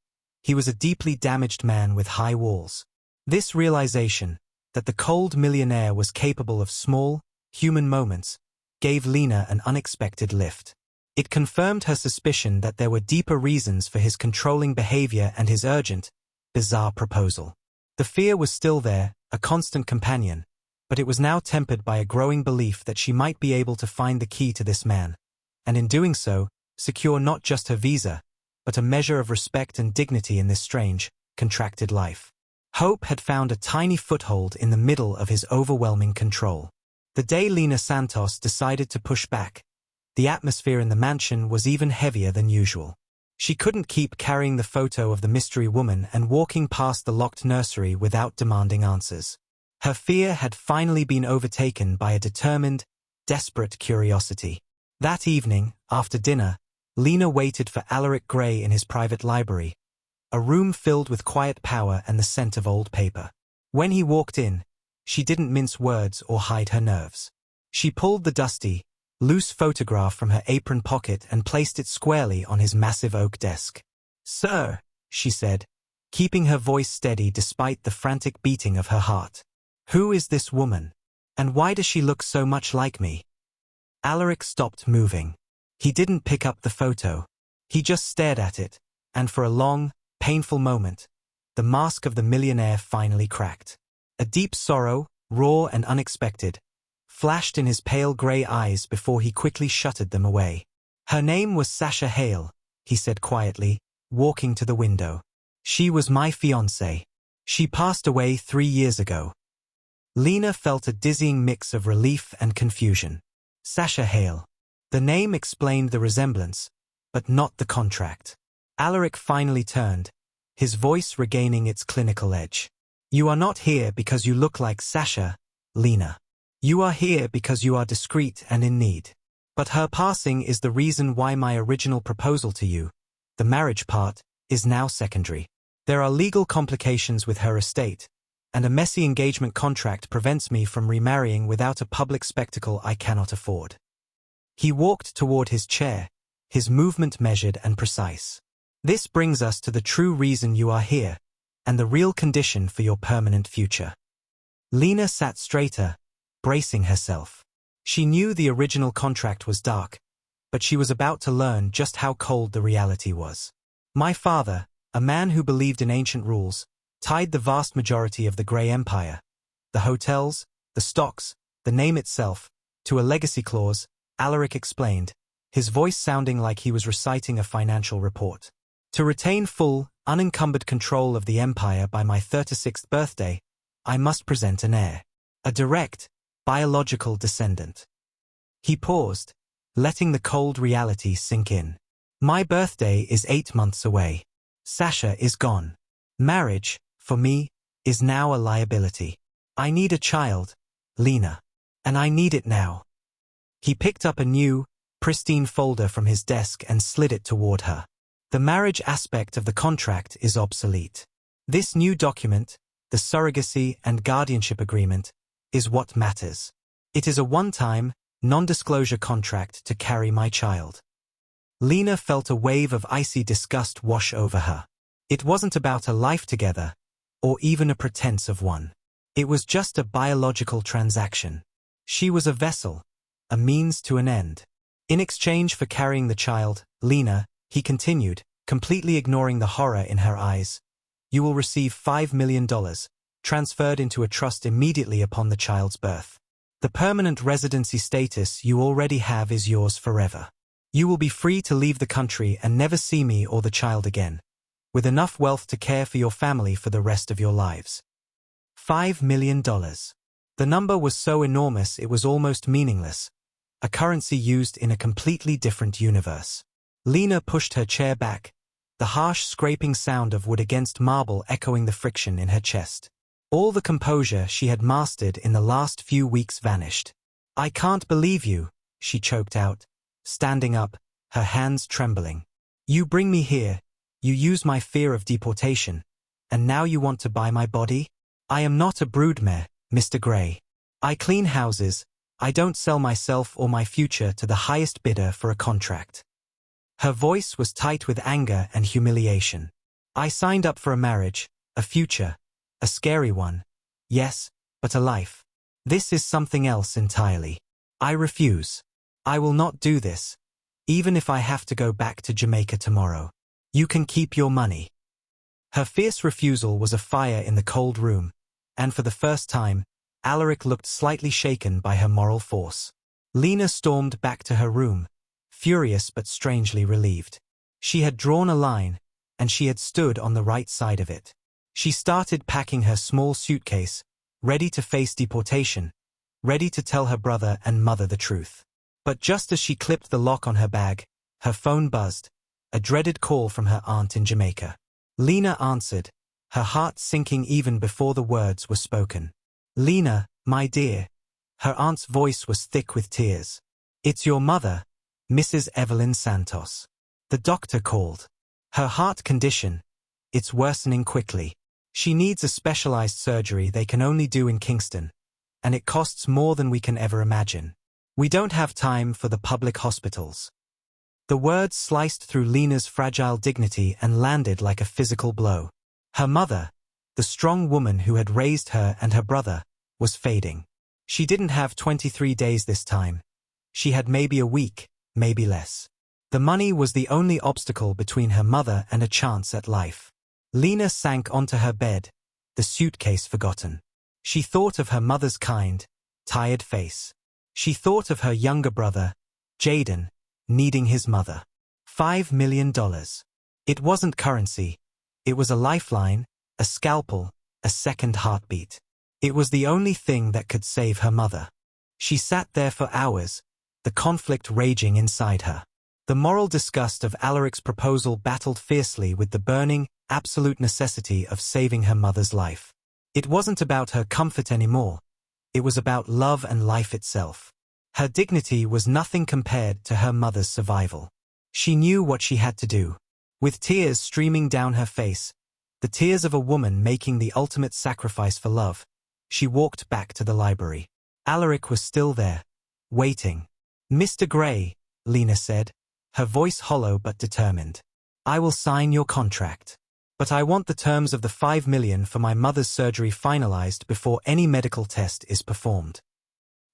He was a deeply damaged man with high walls. This realization, that the cold millionaire was capable of small, human moments, gave Lina an unexpected lift. It confirmed her suspicion that there were deeper reasons for his controlling behavior and his urgent, bizarre proposal. The fear was still there, a constant companion, but it was now tempered by a growing belief that she might be able to find the key to this man, and in doing so, secure not just her visa, but a measure of respect and dignity in this strange, contracted life. Hope had found a tiny foothold in the middle of his overwhelming control. The day Lina Santos decided to push back, the atmosphere in the mansion was even heavier than usual. She couldn't keep carrying the photo of the mystery woman and walking past the locked nursery without demanding answers. Her fear had finally been overtaken by a determined, desperate curiosity. That evening, after dinner, Lina waited for Alaric Gray in his private library, a room filled with quiet power and the scent of old paper. When he walked in, she didn't mince words or hide her nerves. She pulled the dusty, loose photograph from her apron pocket and placed it squarely on his massive oak desk. "Sir," she said, keeping her voice steady despite the frantic beating of her heart. "Who is this woman? And why does she look so much like me?" Alaric stopped moving. He didn't pick up the photo. He just stared at it, and for a long, painful moment, the mask of the millionaire finally cracked. A deep sorrow, raw and unexpected, flashed in his pale grey eyes before he quickly shuttered them away. "Her name was Sasha Hale," he said quietly, walking to the window. "She was my fiancée. She passed away 3 years ago." Lina felt a dizzying mix of relief and confusion. Sasha Hale. The name explained the resemblance, but not the contract. Alaric finally turned, his voice regaining its clinical edge. "You are not here because you look like Sasha, Lina. You are here because you are discreet and in need. But her passing is the reason why my original proposal to you, the marriage part, is now secondary. There are legal complications with her estate, and a messy engagement contract prevents me from remarrying without a public spectacle I cannot afford." He walked toward his chair, his movement measured and precise. "This brings us to the true reason you are here, and the real condition for your permanent future." Lina sat straighter, bracing herself. She knew the original contract was dark, but she was about to learn just how cold the reality was. "My father, a man who believed in ancient rules, tied the vast majority of the Gray Empire, the hotels, the stocks, the name itself, to a legacy clause," Alaric explained, his voice sounding like he was reciting a financial report. "To retain full, unencumbered control of the empire by my 36th birthday, I must present an heir. A direct, biological descendant." He paused, letting the cold reality sink in. "My birthday is 8 months away. Sasha is gone. Marriage, for me, is now a liability. I need a child, Lina. And I need it now." He picked up a new, pristine folder from his desk and slid it toward her. "The marriage aspect of the contract is obsolete. This new document, the surrogacy and guardianship agreement, is what matters. It is a one-time, non-disclosure contract to carry my child." Lina felt a wave of icy disgust wash over her. It wasn't about a life together, or even a pretense of one. It was just a biological transaction. She was a vessel, a means to an end. "In exchange for carrying the child, Lina," he continued, completely ignoring the horror in her eyes, "you will receive $5 million, transferred into a trust immediately upon the child's birth. The permanent residency status you already have is yours forever. You will be free to leave the country and never see me or the child again, with enough wealth to care for your family for the rest of your lives." $5 million. The number was so enormous it was almost meaningless, a currency used in a completely different universe. Lina pushed her chair back, the harsh scraping sound of wood against marble echoing the friction in her chest. All the composure she had mastered in the last few weeks vanished. "I can't believe you," she choked out, standing up, her hands trembling. "You bring me here, you use my fear of deportation, and now you want to buy my body? I am not a broodmare, Mr. Gray. I clean houses, I don't sell myself or my future to the highest bidder for a contract." Her voice was tight with anger and humiliation. "I signed up for a marriage, a future, a scary one, yes, but a life. This is something else entirely. I refuse. I will not do this, even if I have to go back to Jamaica tomorrow. You can keep your money." Her fierce refusal was a fire in the cold room, and for the first time, Alaric looked slightly shaken by her moral force. Lina stormed back to her room, furious but strangely relieved. She had drawn a line, and she had stood on the right side of it. She started packing her small suitcase, ready to face deportation, ready to tell her brother and mother the truth. But just as she clipped the lock on her bag, her phone buzzed, a dreaded call from her aunt in Jamaica. Lina answered, her heart sinking even before the words were spoken. "Lina, my dear." Her aunt's voice was thick with tears. "It's your mother, Mrs. Evelyn Santos. The doctor called. Her heart condition, it's worsening quickly. She needs a specialized surgery they can only do in Kingston, and it costs more than we can ever imagine. We don't have time for the public hospitals. The words sliced through Lina's fragile dignity and landed like a physical blow. Her mother, the strong woman who had raised her and her brother, was fading. She didn't have 23 days this time. She had maybe a week, maybe less. The money was the only obstacle between her mother and a chance at life. Lina sank onto her bed, the suitcase forgotten. She thought of her mother's kind, tired face. She thought of her younger brother, Jaden, needing his mother. $5 million. It wasn't currency. It was a lifeline, a scalpel, a second heartbeat. It was the only thing that could save her mother. She sat there for hours, the conflict raging inside her. The moral disgust of Alaric's proposal battled fiercely with the burning, absolute necessity of saving her mother's life. It wasn't about her comfort anymore. It was about love and life itself. Her dignity was nothing compared to her mother's survival. She knew what she had to do. With tears streaming down her face, the tears of a woman making the ultimate sacrifice for love, she walked back to the library. Alaric was still there, waiting. "Mr. Gray," Lina said, her voice hollow but determined. "I will sign your contract. But I want the terms of the $5 million for my mother's surgery finalized before any medical test is performed."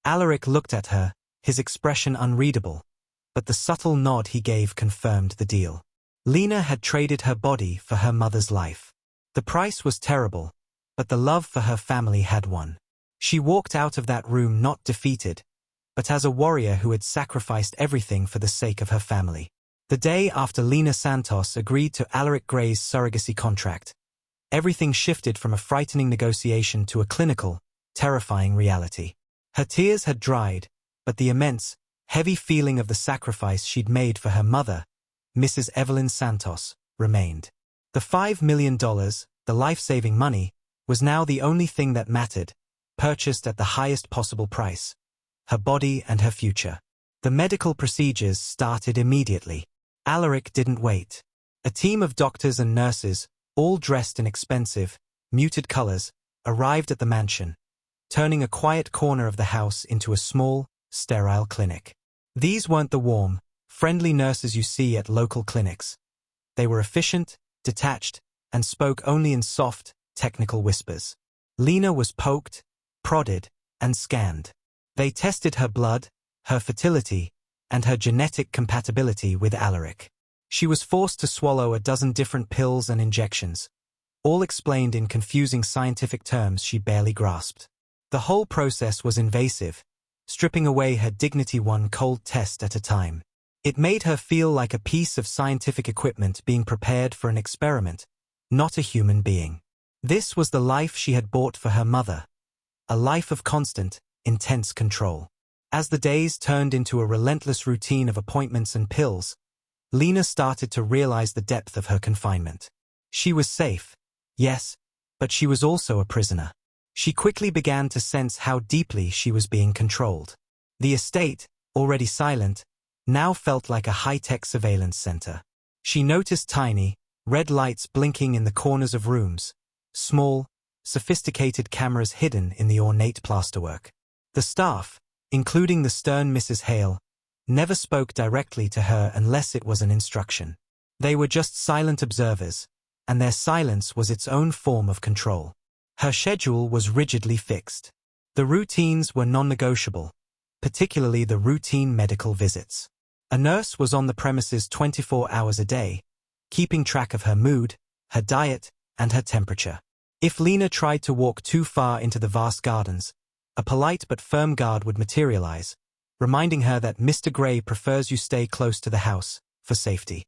Alaric looked at her, his expression unreadable, but the subtle nod he gave confirmed the deal. Lina had traded her body for her mother's life. The price was terrible, but the love for her family had won. She walked out of that room not defeated, but as a warrior who had sacrificed everything for the sake of her family. The day after Lina Santos agreed to Alaric Gray's surrogacy contract, everything shifted from a frightening negotiation to a clinical, terrifying reality. Her tears had dried, but the immense, heavy feeling of the sacrifice she'd made for her mother, Mrs. Evelyn Santos, remained. The $5 million, the life-saving money, was now the only thing that mattered, purchased at the highest possible price. Her body and her future. The medical procedures started immediately. Alaric didn't wait. A team of doctors and nurses, all dressed in expensive, muted colors, arrived at the mansion, turning a quiet corner of the house into a small, sterile clinic. These weren't the warm, friendly nurses you see at local clinics. They were efficient, detached, and spoke only in soft, technical whispers. Lina was poked, prodded, and scanned. They tested her blood, her fertility, and her genetic compatibility with Alaric. She was forced to swallow a dozen different pills and injections, all explained in confusing scientific terms she barely grasped. The whole process was invasive, stripping away her dignity one cold test at a time. It made her feel like a piece of scientific equipment being prepared for an experiment, not a human being. This was the life she had bought for her mother, a life of constant, intense control. As the days turned into a relentless routine of appointments and pills, Lina started to realize the depth of her confinement. She was safe, yes, but she was also a prisoner. She quickly began to sense how deeply she was being controlled. The estate, already silent, now felt like a high-tech surveillance center. She noticed tiny, red lights blinking in the corners of rooms, small, sophisticated cameras hidden in the ornate plasterwork. The staff, including the stern Mrs. Hale, never spoke directly to her unless it was an instruction. They were just silent observers, and their silence was its own form of control. Her schedule was rigidly fixed. The routines were non-negotiable, particularly the routine medical visits. A nurse was on the premises 24 hours a day, keeping track of her mood, her diet, and her temperature. If Lina tried to walk too far into the vast gardens, a polite but firm guard would materialize, reminding her that Mr. Gray prefers you stay close to the house, for safety.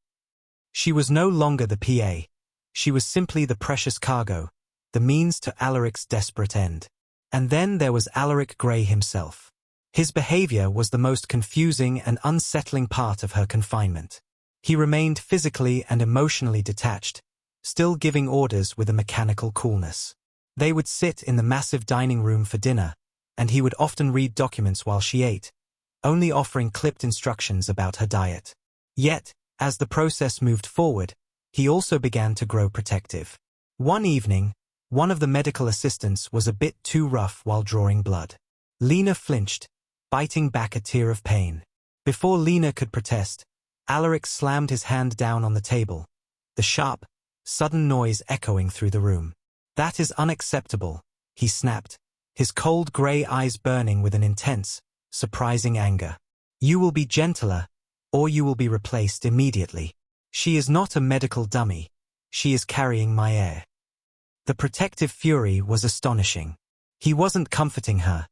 She was no longer the PA. She was simply the precious cargo, the means to Alaric's desperate end. And then there was Alaric Gray himself. His behavior was the most confusing and unsettling part of her confinement. He remained physically and emotionally detached, still giving orders with a mechanical coolness. They would sit in the massive dining room for dinner, and he would often read documents while she ate, only offering clipped instructions about her diet. Yet, as the process moved forward, he also began to grow protective. One evening, one of the medical assistants was a bit too rough while drawing blood. Lina flinched, biting back a tear of pain. Before Lina could protest, Alaric slammed his hand down on the table, the sharp, sudden noise echoing through the room. "That is unacceptable," he snapped, his cold gray eyes burning with an intense, surprising anger. "You will be gentler, or you will be replaced immediately. She is not a medical dummy. She is carrying my heir." The protective fury was astonishing. He wasn't comforting her,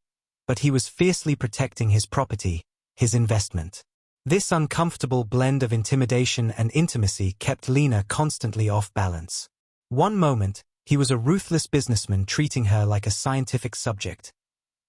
but he was fiercely protecting his property, his investment. This uncomfortable blend of intimidation and intimacy kept Lina constantly off balance. One moment, he was a ruthless businessman treating her like a scientific subject.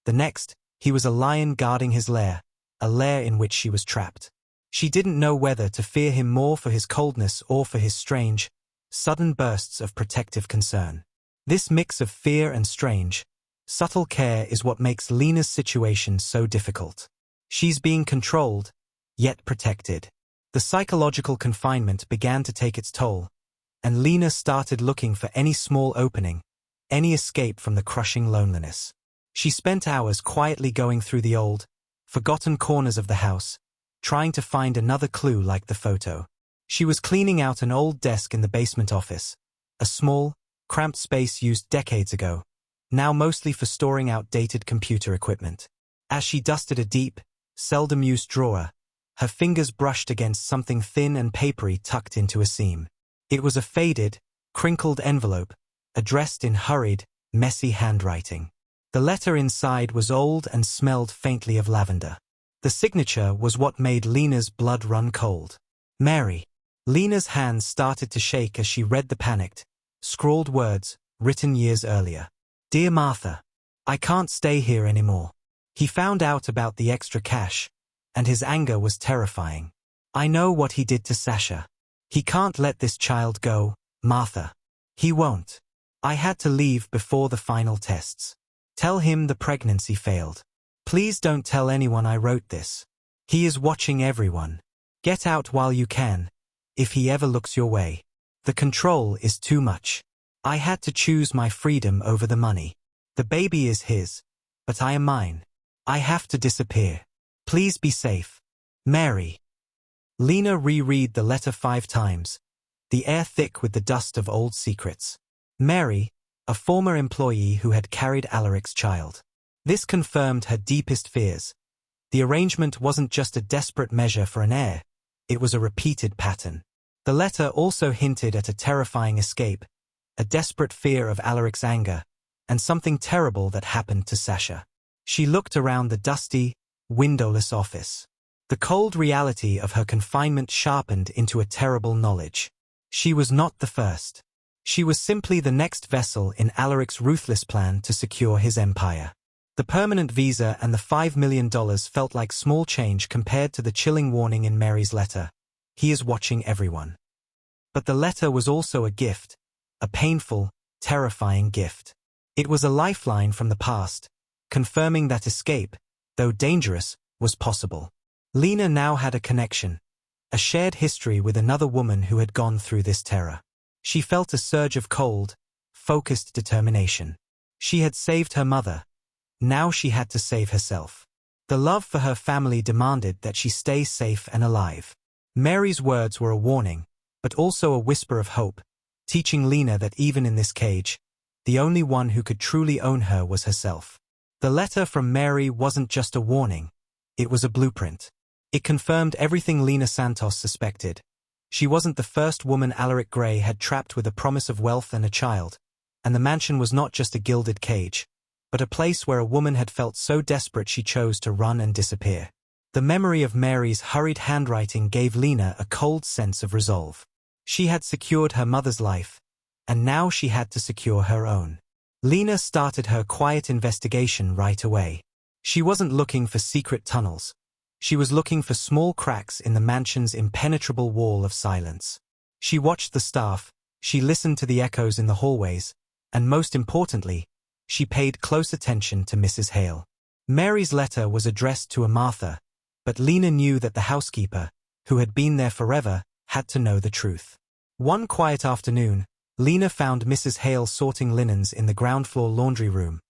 The next, he was a lion guarding his lair, a lair in which she was trapped. She didn't know whether to fear him more for his coldness or for his strange, sudden bursts of protective concern. This mix of fear and strange, subtle care is what makes Lina's situation so difficult. She's being controlled, yet protected. The psychological confinement began to take its toll, and Lina started looking for any small opening, any escape from the crushing loneliness. She spent hours quietly going through the old, forgotten corners of the house, trying to find another clue like the photo. She was cleaning out an old desk in the basement office, a small, cramped space used decades ago, now mostly for storing outdated computer equipment. As she dusted a deep, seldom used drawer, her fingers brushed against something thin and papery tucked into a seam. It was a faded, crinkled envelope, addressed in hurried, messy handwriting. The letter inside was old and smelled faintly of lavender. The signature was what made Lina's blood run cold. Mary. Lina's hands started to shake as she read the panicked, scrawled words, written years earlier. "Dear Martha, I can't stay here anymore." He found out about the extra cash, and his anger was terrifying. "I know what he did to Sasha. He can't let this child go, Martha. He won't. I had to leave before the final tests. Tell him the pregnancy failed. Please don't tell anyone I wrote this. He is watching everyone. Get out while you can, if he ever looks your way. The control is too much. I had to choose my freedom over the money. The baby is his, but I am mine. I have to disappear. Please be safe. Mary." Lina reread the letter 5 times, the air thick with the dust of old secrets. Mary, a former employee who had carried Alaric's child. This confirmed her deepest fears. The arrangement wasn't just a desperate measure for an heir, it was a repeated pattern. The letter also hinted at a terrifying escape, a desperate fear of Alaric's anger, and something terrible that happened to Sasha. She looked around the dusty, windowless office. The cold reality of her confinement sharpened into a terrible knowledge. She was not the first. She was simply the next vessel in Alaric's ruthless plan to secure his empire. The permanent visa and the $5 million felt like small change compared to the chilling warning in Mary's letter. He is watching everyone. But the letter was also a gift, a painful, terrifying gift. It was a lifeline from the past, confirming that escape, though dangerous, was possible. Lina now had a connection, a shared history with another woman who had gone through this terror. She felt a surge of cold, focused determination. She had saved her mother. Now she had to save herself. The love for her family demanded that she stay safe and alive. Mary's words were a warning, but also a whisper of hope, teaching Lina that even in this cage, the only one who could truly own her was herself. The letter from Mary wasn't just a warning, it was a blueprint. It confirmed everything Lina Santos suspected. She wasn't the first woman Alaric Gray had trapped with a promise of wealth and a child, and the mansion was not just a gilded cage, but a place where a woman had felt so desperate she chose to run and disappear. The memory of Mary's hurried handwriting gave Lina a cold sense of resolve. She had secured her mother's life, and now she had to secure her own. Lina started her quiet investigation right away. She wasn't looking for secret tunnels. She was looking for small cracks in the mansion's impenetrable wall of silence. She watched the staff, she listened to the echoes in the hallways, and most importantly, she paid close attention to Mrs. Hale. Mary's letter was addressed to a Martha, but Lina knew that the housekeeper, who had been there forever, had to know the truth. One quiet afternoon, Lina found Mrs. Hale sorting linens in the ground-floor laundry room,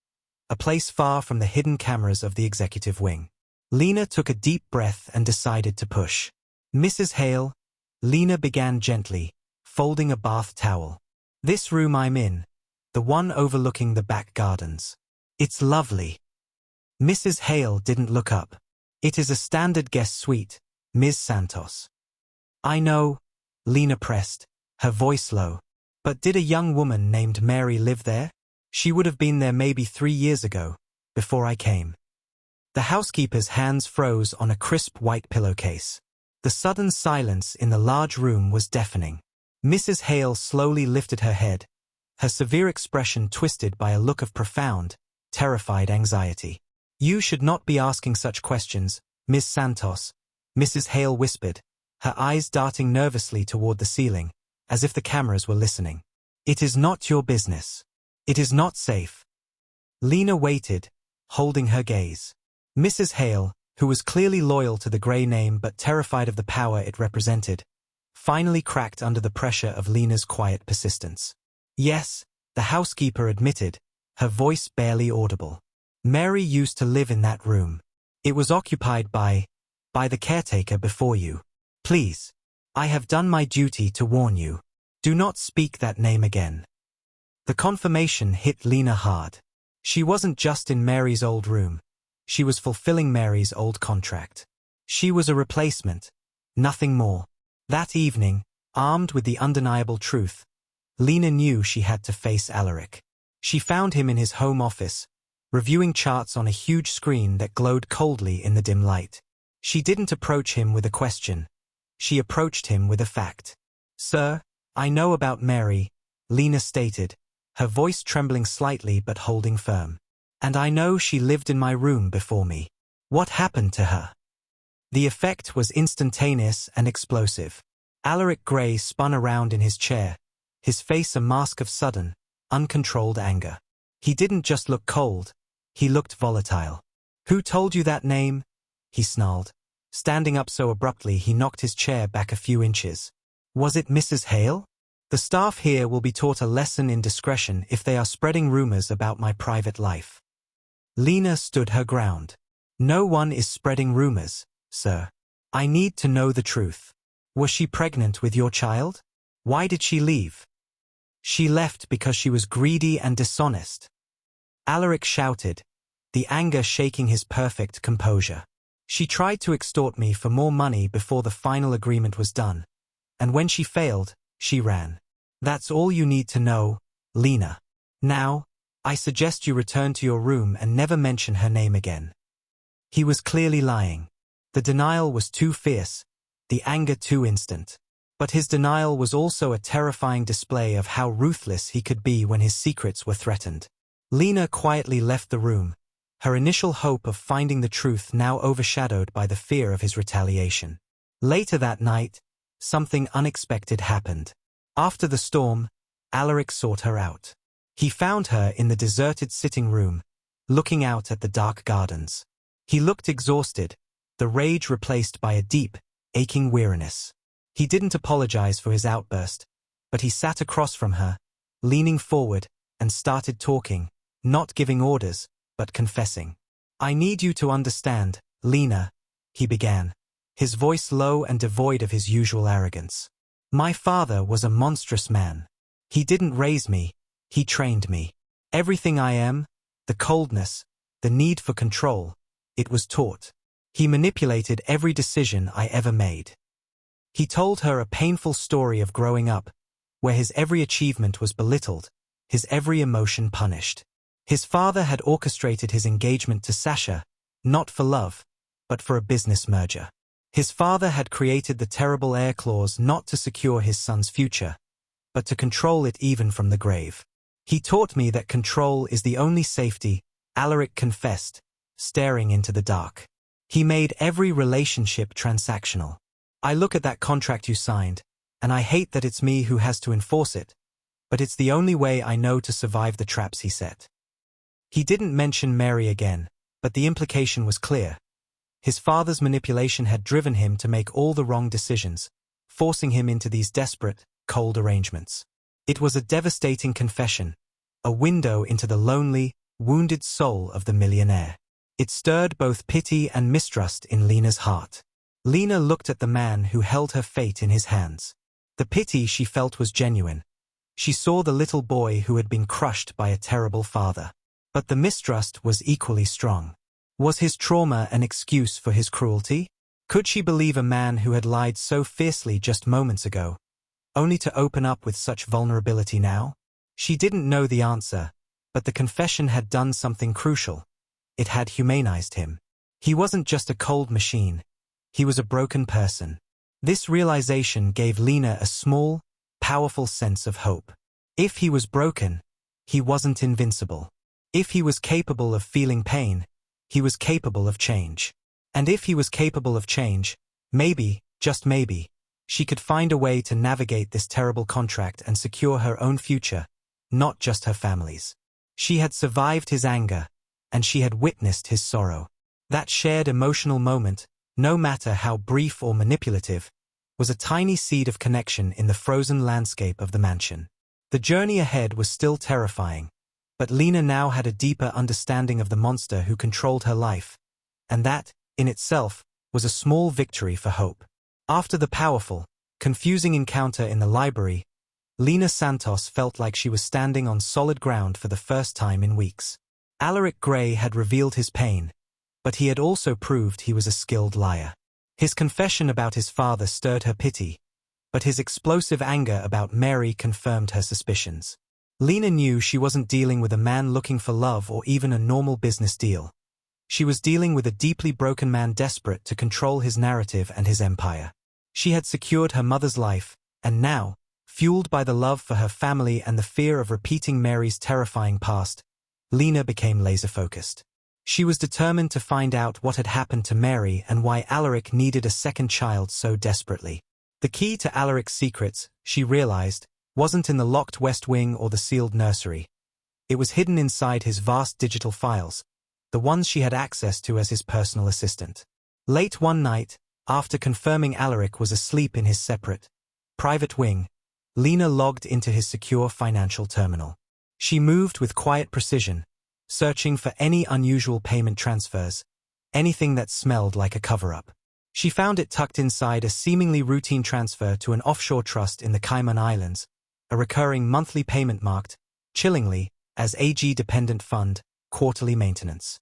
a place far from the hidden cameras of the executive wing. Lina took a deep breath and decided to push. Mrs. Hale, Lina began gently, folding a bath towel. This room I'm in, the one overlooking the back gardens. It's lovely. Mrs. Hale didn't look up. It is a standard guest suite, Ms. Santos. I know, Lina pressed, her voice low. But did a young woman named Mary live there? She would have been there maybe 3 years ago, before I came. The housekeeper's hands froze on a crisp white pillowcase. The sudden silence in the large room was deafening. Mrs. Hale slowly lifted her head, her severe expression twisted by a look of profound, terrified anxiety. You should not be asking such questions, Ms. Santos, Mrs. Hale whispered, her eyes darting nervously toward the ceiling, as if the cameras were listening. It is not your business. It is not safe. Lina waited, holding her gaze. Mrs. Hale, who was clearly loyal to the Gray name but terrified of the power it represented, finally cracked under the pressure of Lina's quiet persistence. Yes, the housekeeper admitted, her voice barely audible. Mary used to live in that room. It was occupied by the caretaker before you. Please. I have done my duty to warn you. Do not speak that name again. The confirmation hit Lina hard. She wasn't just in Mary's old room. She was fulfilling Mary's old contract. She was a replacement, nothing more. That evening, armed with the undeniable truth, Lina knew she had to face Alaric. She found him in his home office, reviewing charts on a huge screen that glowed coldly in the dim light. She didn't approach him with a question. She approached him with a fact. Sir, I know about Mary, Lina stated, her voice trembling slightly but holding firm. And I know she lived in my room before me. What happened to her? The effect was instantaneous and explosive. Alaric Gray spun around in his chair, his face a mask of sudden, uncontrolled anger. He didn't just look cold, he looked volatile. Who told you that name? He snarled. Standing up so abruptly he knocked his chair back a few inches. Was it Mrs. Hale? The staff here will be taught a lesson in discretion if they are spreading rumors about my private life. Lina stood her ground. No one is spreading rumors, sir. I need to know the truth. Was she pregnant with your child? Why did she leave? She left because she was greedy and dishonest. Alaric shouted, the anger shaking his perfect composure. She tried to extort me for more money before the final agreement was done. And when she failed, she ran. That's all you need to know, Lina. Now, I suggest you return to your room and never mention her name again. He was clearly lying. The denial was too fierce, the anger too instant. But his denial was also a terrifying display of how ruthless he could be when his secrets were threatened. Lina quietly left the room, her initial hope of finding the truth now overshadowed by the fear of his retaliation. Later that night, something unexpected happened. After the storm, Alaric sought her out. He found her in the deserted sitting room, looking out at the dark gardens. He looked exhausted, the rage replaced by a deep, aching weariness. He didn't apologize for his outburst, but he sat across from her, leaning forward, and started talking, not giving orders, but confessing. I need you to understand, Lina, he began, his voice low and devoid of his usual arrogance. My father was a monstrous man. He didn't raise me, he trained me. Everything I am, the coldness, the need for control, it was taught. He manipulated every decision I ever made. He told her a painful story of growing up, where his every achievement was belittled, his every emotion punished. His father had orchestrated his engagement to Sasha, not for love, but for a business merger. His father had created the terrible heir clause not to secure his son's future, but to control it even from the grave. He taught me that control is the only safety, Alaric confessed, staring into the dark. He made every relationship transactional. I look at that contract you signed, and I hate that it's me who has to enforce it, but it's the only way I know to survive the traps he set. He didn't mention Mary again, but the implication was clear. His father's manipulation had driven him to make all the wrong decisions, forcing him into these desperate, cold arrangements. It was a devastating confession, a window into the lonely, wounded soul of the millionaire. It stirred both pity and mistrust in Lina's heart. Lina looked at the man who held her fate in his hands. The pity she felt was genuine. She saw the little boy who had been crushed by a terrible father. But the mistrust was equally strong. Was his trauma an excuse for his cruelty? Could she believe a man who had lied so fiercely just moments ago, only to open up with such vulnerability now? She didn't know the answer, but the confession had done something crucial. It had humanized him. He wasn't just a cold machine. He was a broken person. This realization gave Lina a small, powerful sense of hope. If he was broken, he wasn't invincible. If he was capable of feeling pain, he was capable of change. And if he was capable of change, maybe, just maybe, she could find a way to navigate this terrible contract and secure her own future, not just her family's. She had survived his anger, and she had witnessed his sorrow. That shared emotional moment, no matter how brief or manipulative, was a tiny seed of connection in the frozen landscape of the mansion. The journey ahead was still terrifying, but Lina now had a deeper understanding of the monster who controlled her life, and that, in itself, was a small victory for hope. After the powerful, confusing encounter in the library, Lina Santos felt like she was standing on solid ground for the first time in weeks. Alaric Gray had revealed his pain, but he had also proved he was a skilled liar. His confession about his father stirred her pity, but his explosive anger about Mary confirmed her suspicions. Lina knew she wasn't dealing with a man looking for love or even a normal business deal. She was dealing with a deeply broken man desperate to control his narrative and his empire. She had secured her mother's life, and now, fueled by the love for her family and the fear of repeating Mary's terrifying past, Lina became laser-focused. She was determined to find out what had happened to Mary and why Alaric needed a second child so desperately. The key to Alaric's secrets, she realized, wasn't in the locked West Wing or the sealed nursery. It was hidden inside his vast digital files, the ones she had access to as his personal assistant. Late one night, after confirming Alaric was asleep in his separate, private wing, Lina logged into his secure financial terminal. She moved with quiet precision, searching for any unusual payment transfers, anything that smelled like a cover-up. She found it tucked inside a seemingly routine transfer to an offshore trust in the Cayman Islands, a recurring monthly payment marked, chillingly, as AG Dependent Fund, Quarterly Maintenance.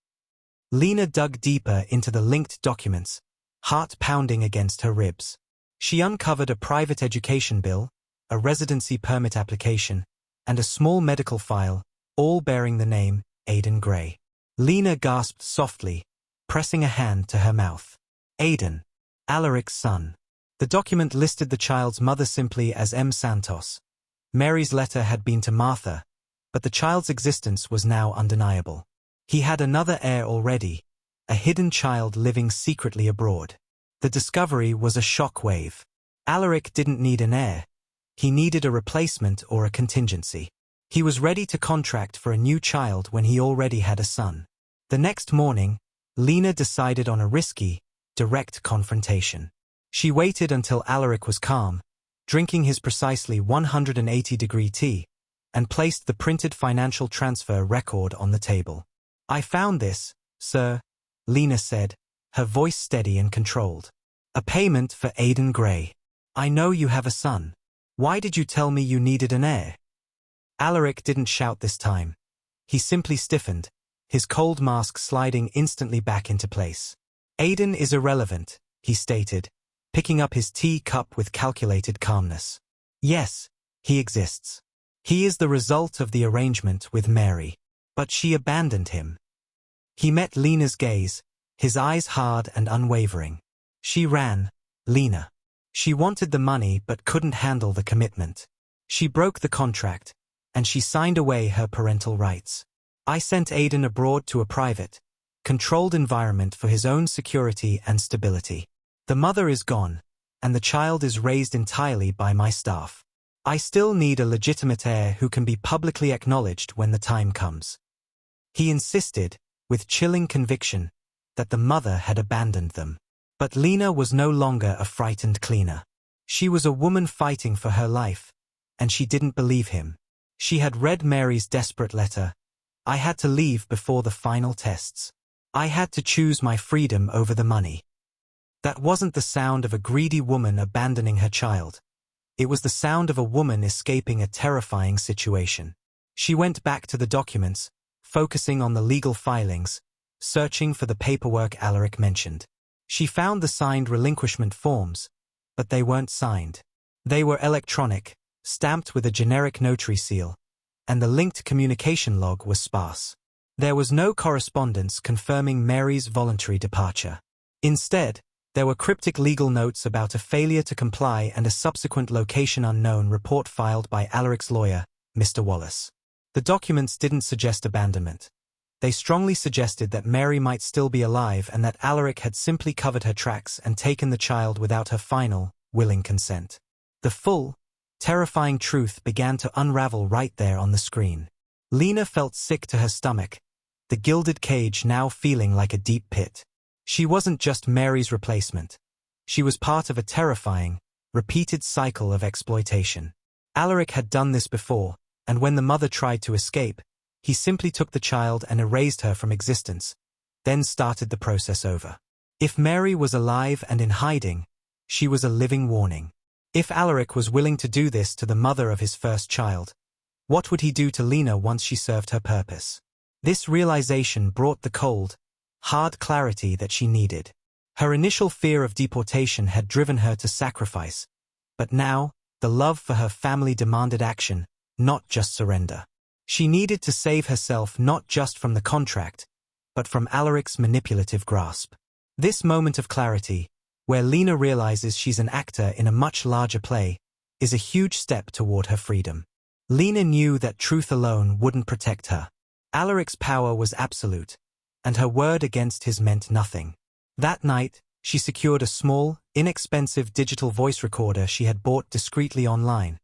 Lina dug deeper into the linked documents, heart pounding against her ribs. She uncovered a private education bill, a residency permit application, and a small medical file, all bearing the name Aiden Gray. Lina gasped softly, pressing a hand to her mouth. Aiden, Alaric's son. The document listed the child's mother simply as M. Santos. Mary's letter had been to Martha, but the child's existence was now undeniable. He had another heir already, a hidden child living secretly abroad. The discovery was a shockwave. Alaric didn't need an heir. He needed a replacement or a contingency. He was ready to contract for a new child when he already had a son. The next morning, Lina decided on a risky, direct confrontation. She waited until Alaric was calm, drinking his precisely 180-degree tea, and placed the printed financial transfer record on the table. "I found this, sir," Lina said, her voice steady and controlled. "A payment for Aiden Gray. I know you have a son. Why did you tell me you needed an heir?" Alaric didn't shout this time. He simply stiffened, his cold mask sliding instantly back into place. "Aiden is irrelevant," he stated, picking up his tea cup with calculated calmness. "Yes, he exists. He is the result of the arrangement with Mary. But she abandoned him." He met Lina's gaze, his eyes hard and unwavering. "She ran, Lina. She wanted the money but couldn't handle the commitment. She broke the contract, and she signed away her parental rights. I sent Aiden abroad to a private, controlled environment for his own security and stability. The mother is gone, and the child is raised entirely by my staff. I still need a legitimate heir who can be publicly acknowledged when the time comes." He insisted, with chilling conviction, that the mother had abandoned them. But Lina was no longer a frightened cleaner. She was a woman fighting for her life, and she didn't believe him. She had read Mary's desperate letter. "I had to leave before the final tests. I had to choose my freedom over the money. That wasn't the sound of a greedy woman abandoning her child. It was the sound of a woman escaping a terrifying situation. She went back to the documents, focusing on the legal filings, searching for the paperwork Alaric mentioned. She found the signed relinquishment forms, but they weren't signed. They were electronic, stamped with a generic notary seal, and the linked communication log was sparse. There was no correspondence confirming Mary's voluntary departure. Instead, there were cryptic legal notes about a failure to comply and a subsequent location unknown report filed by Alaric's lawyer, Mr. Wallace. The documents didn't suggest abandonment. They strongly suggested that Mary might still be alive and that Alaric had simply covered her tracks and taken the child without her final, willing consent. The full, terrifying truth began to unravel right there on the screen. Lina felt sick to her stomach, the gilded cage now feeling like a deep pit. She wasn't just Mary's replacement. She was part of a terrifying, repeated cycle of exploitation. Alaric had done this before, and when the mother tried to escape, he simply took the child and erased her from existence, then started the process over. If Mary was alive and in hiding, she was a living warning. If Alaric was willing to do this to the mother of his first child, what would he do to Lina once she served her purpose? This realization brought the cold, hard clarity that she needed. Her initial fear of deportation had driven her to sacrifice, but now, the love for her family demanded action, not just surrender. She needed to save herself not just from the contract, but from Alaric's manipulative grasp. This moment of clarity, where Lina realizes she's an actor in a much larger play, is a huge step toward her freedom. Lina knew that truth alone wouldn't protect her. Alaric's power was absolute, and her word against his meant nothing. That night, she secured a small, inexpensive digital voice recorder she had bought discreetly online,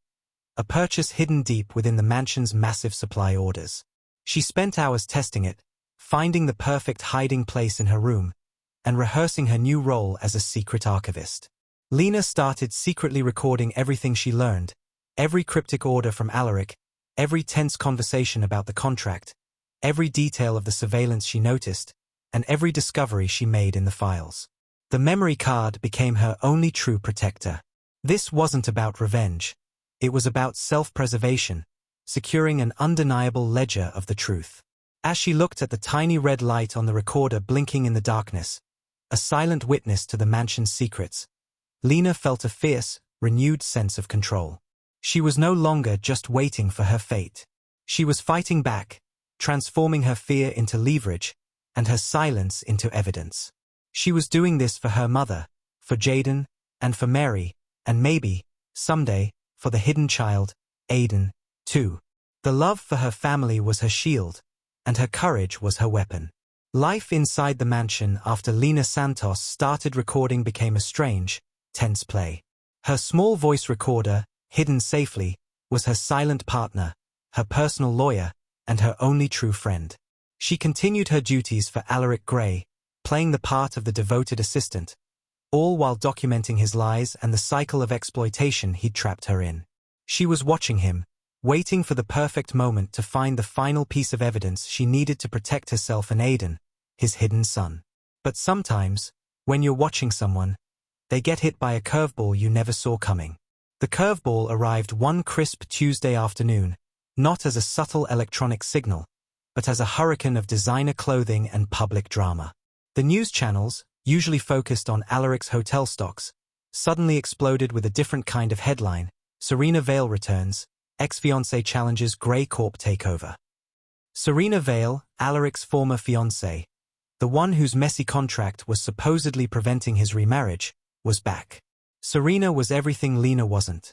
a purchase hidden deep within the mansion's massive supply orders. She spent hours testing it, finding the perfect hiding place in her room, and rehearsing her new role as a secret archivist. Lina started secretly recording everything she learned, every cryptic order from Alaric, every tense conversation about the contract, every detail of the surveillance she noticed, and every discovery she made in the files. The memory card became her only true protector. This wasn't about revenge. It was about self-preservation, securing an undeniable ledger of the truth. As she looked at the tiny red light on the recorder blinking in the darkness, a silent witness to the mansion's secrets, Lina felt a fierce, renewed sense of control. She was no longer just waiting for her fate. She was fighting back, transforming her fear into leverage, and her silence into evidence. She was doing this for her mother, for Jaden, and for Mary, and maybe, someday, for the hidden child, Aiden, too. The love for her family was her shield, and her courage was her weapon. Life inside the mansion after Lina Santos started recording became a strange, tense play. Her small voice recorder, hidden safely, was her silent partner, her personal lawyer, and her only true friend. She continued her duties for Alaric Gray, playing the part of the devoted assistant, all while documenting his lies and the cycle of exploitation he'd trapped her in. She was watching him, waiting for the perfect moment to find the final piece of evidence she needed to protect herself and Aiden, his hidden son. But sometimes, when you're watching someone, they get hit by a curveball you never saw coming. The curveball arrived one crisp Tuesday afternoon, not as a subtle electronic signal, but as a hurricane of designer clothing and public drama. The news channels, usually focused on Alaric's hotel stocks, suddenly exploded with a different kind of headline: Serena Vale returns, ex-fiancé challenges Gray Corp takeover. Serena Vale, Alaric's former fiancé, the one whose messy contract was supposedly preventing his remarriage, was back. Serena was everything Lina wasn't.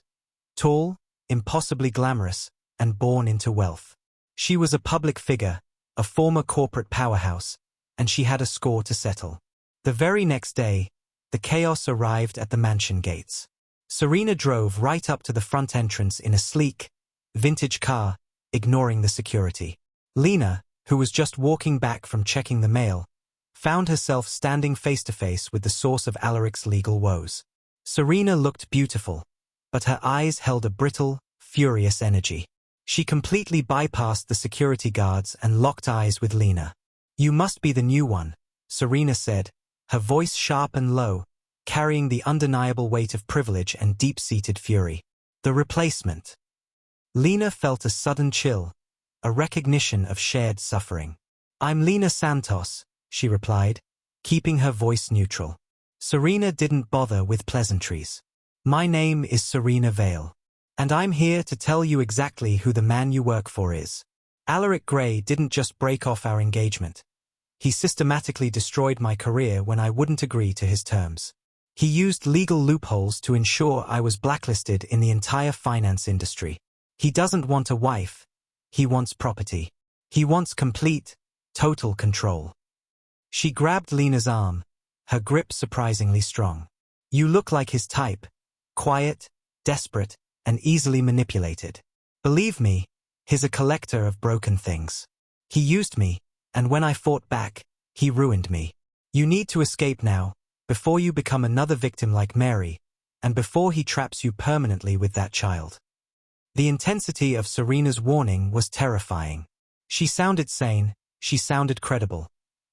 Tall, impossibly glamorous, and born into wealth. She was a public figure, a former corporate powerhouse, and she had a score to settle. The very next day, the chaos arrived at the mansion gates. Serena drove right up to the front entrance in a sleek, vintage car, ignoring the security. Lina, who was just walking back from checking the mail, found herself standing face-to-face with the source of Alaric's legal woes. Serena looked beautiful, but her eyes held a brittle, furious energy. She completely bypassed the security guards and locked eyes with Lina. "You must be the new one," Serena said, her voice sharp and low, carrying the undeniable weight of privilege and deep-seated fury. The replacement. Lina felt a sudden chill, a recognition of shared suffering. I'm Lina Santos, she replied, keeping her voice neutral. Serena didn't bother with pleasantries. My name is Serena Vale. And I'm here to tell you exactly who the man you work for is. Alaric Gray didn't just break off our engagement. He systematically destroyed my career when I wouldn't agree to his terms. He used legal loopholes to ensure I was blacklisted in the entire finance industry. He doesn't want a wife. He wants property. He wants complete, total control. She grabbed Lina's arm, her grip surprisingly strong. You look like his type, quiet, desperate, and easily manipulated. Believe me, he's a collector of broken things. He used me, and when I fought back, he ruined me. You need to escape now, before you become another victim like Mary, and before he traps you permanently with that child. The intensity of Serena's warning was terrifying. She sounded sane, she sounded credible,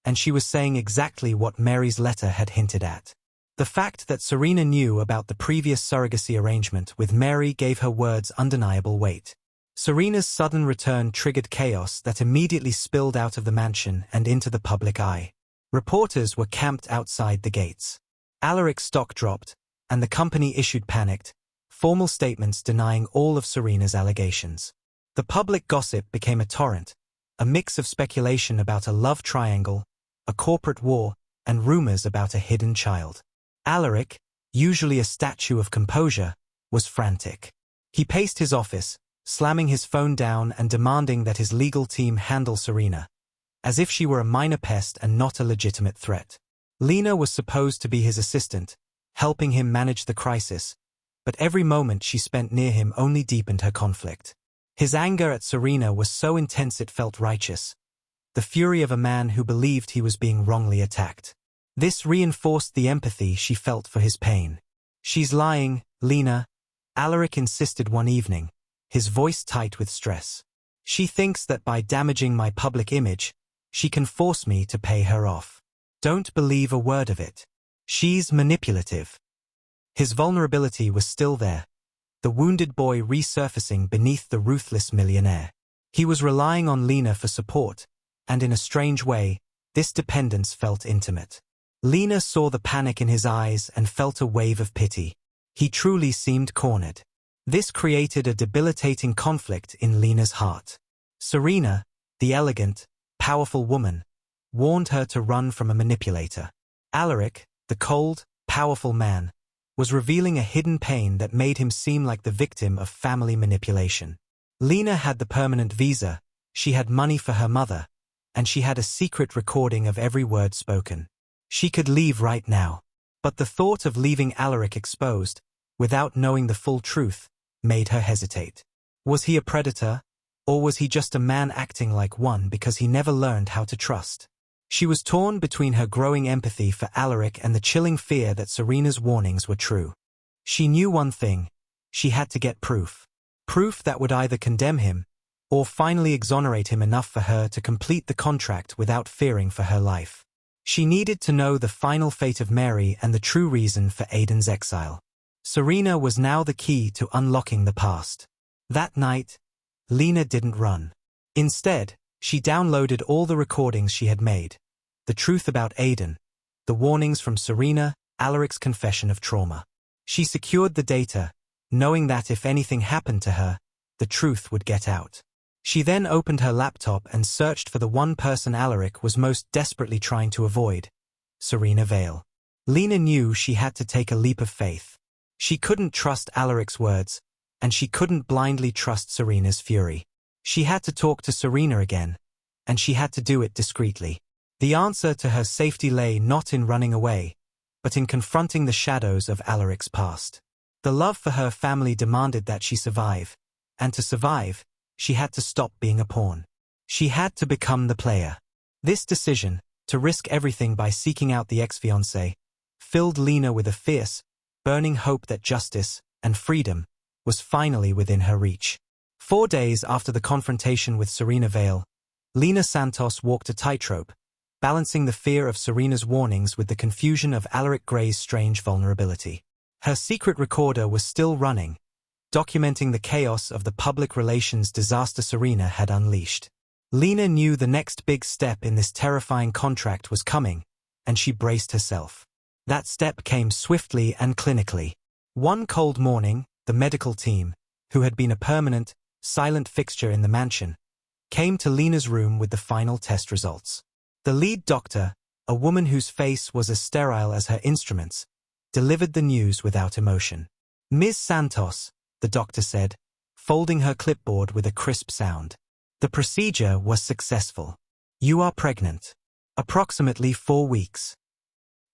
and she was saying exactly what Mary's letter had hinted at. The fact that Serena knew about the previous surrogacy arrangement with Mary gave her words undeniable weight. Serena's sudden return triggered chaos that immediately spilled out of the mansion and into the public eye. Reporters were camped outside the gates. Alaric's stock dropped, and the company issued panicked, formal statements denying all of Serena's allegations. The public gossip became a torrent, a mix of speculation about a love triangle, a corporate war, and rumors about a hidden child. Alaric, usually a statue of composure, was frantic. He paced his office, slamming his phone down and demanding that his legal team handle Serena, as if she were a minor pest and not a legitimate threat. Lina was supposed to be his assistant, helping him manage the crisis, but every moment she spent near him only deepened her conflict. His anger at Serena was so intense it felt righteous, the fury of a man who believed he was being wrongly attacked. This reinforced the empathy she felt for his pain. She's lying, Lina, Alaric insisted one evening, his voice tight with stress. She thinks that by damaging my public image, she can force me to pay her off. Don't believe a word of it. She's manipulative. His vulnerability was still there, the wounded boy resurfacing beneath the ruthless millionaire. He was relying on Lina for support, and in a strange way, this dependence felt intimate. Lina saw the panic in his eyes and felt a wave of pity. He truly seemed cornered. This created a debilitating conflict in Lina's heart. Serena, the elegant, powerful woman, warned her to run from a manipulator. Alaric, the cold, powerful man, was revealing a hidden pain that made him seem like the victim of family manipulation. Lina had the permanent visa, she had money for her mother, and she had a secret recording of every word spoken. She could leave right now. But the thought of leaving Alaric exposed, without knowing the full truth, made her hesitate. Was he a predator, or was he just a man acting like one because he never learned how to trust? She was torn between her growing empathy for Alaric and the chilling fear that Serena's warnings were true. She knew one thing: she had to get proof. Proof that would either condemn him, or finally exonerate him enough for her to complete the contract without fearing for her life. She needed to know the final fate of Mary and the true reason for Aidan's exile. Serena was now the key to unlocking the past. That night, Lina didn't run. Instead, she downloaded all the recordings she had made, the truth about Aidan, the warnings from Serena, Alaric's confession of trauma. She secured the data, knowing that if anything happened to her, the truth would get out. She then opened her laptop and searched for the one person Alaric was most desperately trying to avoid: Serena Vale. Lina knew she had to take a leap of faith. She couldn't trust Alaric's words, and she couldn't blindly trust Serena's fury. She had to talk to Serena again, and she had to do it discreetly. The answer to her safety lay not in running away, but in confronting the shadows of Alaric's past. The love for her family demanded that she survive, and to survive, she had to stop being a pawn. She had to become the player. This decision, to risk everything by seeking out the ex-fiancé, filled Lina with a fierce, burning hope that justice and freedom was finally within her reach. 4 days after the confrontation with Serena Vale, Lina Santos walked a tightrope, balancing the fear of Serena's warnings with the confusion of Alaric Gray's strange vulnerability. Her secret recorder was still running, documenting the chaos of the public relations disaster Serena had unleashed. Lina knew the next big step in this terrifying contract was coming, and she braced herself. That step came swiftly and clinically. One cold morning, the medical team, who had been a permanent, silent fixture in the mansion, came to Lina's room with the final test results. The lead doctor, a woman whose face was as sterile as her instruments, delivered the news without emotion. "Ms. Santos," the doctor said, folding her clipboard with a crisp sound. "The procedure was successful. You are pregnant. Approximately 4 weeks."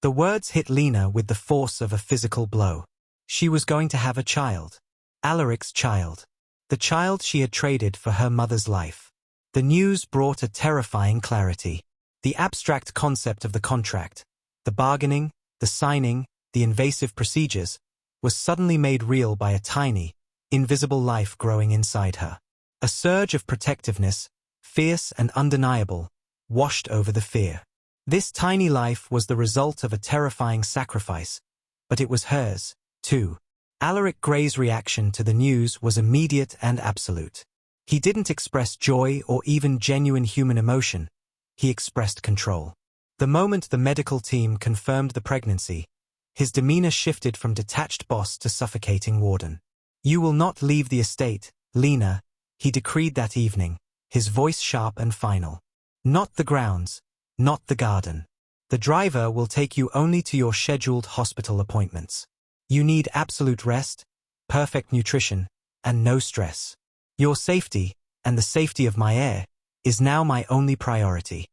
The words hit Lina with the force of a physical blow. She was going to have a child. Alaric's child. The child she had traded for her mother's life. The news brought a terrifying clarity. The abstract concept of the contract, the bargaining, the signing, the invasive procedures, was suddenly made real by a tiny, invisible life growing inside her. A surge of protectiveness, fierce and undeniable, washed over the fear. This tiny life was the result of a terrifying sacrifice, but it was hers, too. Alaric Gray's reaction to the news was immediate and absolute. He didn't express joy or even genuine human emotion. He expressed control. The moment the medical team confirmed the pregnancy, his demeanor shifted from detached boss to suffocating warden. "You will not leave the estate, Lina," he decreed that evening, his voice sharp and final. "Not the grounds, not the garden. The driver will take you only to your scheduled hospital appointments. You need absolute rest, perfect nutrition, and no stress. Your safety, and the safety of my heir, is now my only priority."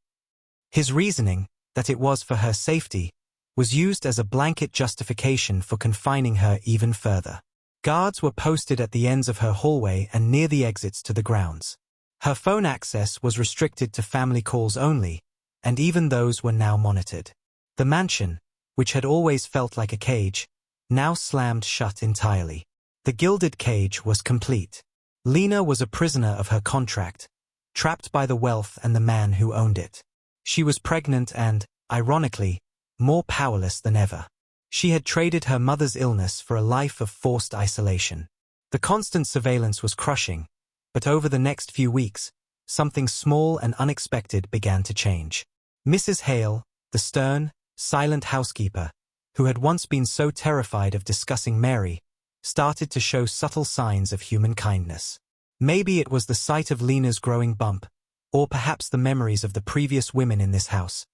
His reasoning, that it was for her safety, was used as a blanket justification for confining her even further. Guards were posted at the ends of her hallway and near the exits to the grounds. Her phone access was restricted to family calls only, and even those were now monitored. The mansion, which had always felt like a cage, now slammed shut entirely. The gilded cage was complete. Lina was a prisoner of her contract, trapped by the wealth and the man who owned it. She was pregnant and, ironically, more powerless than ever. She had traded her mother's illness for a life of forced isolation. The constant surveillance was crushing, but over the next few weeks, something small and unexpected began to change. Mrs. Hale, the stern, silent housekeeper, who had once been so terrified of discussing Mary, started to show subtle signs of human kindness. Maybe it was the sight of Lina's growing bump, or perhaps the memories of the previous women in this house.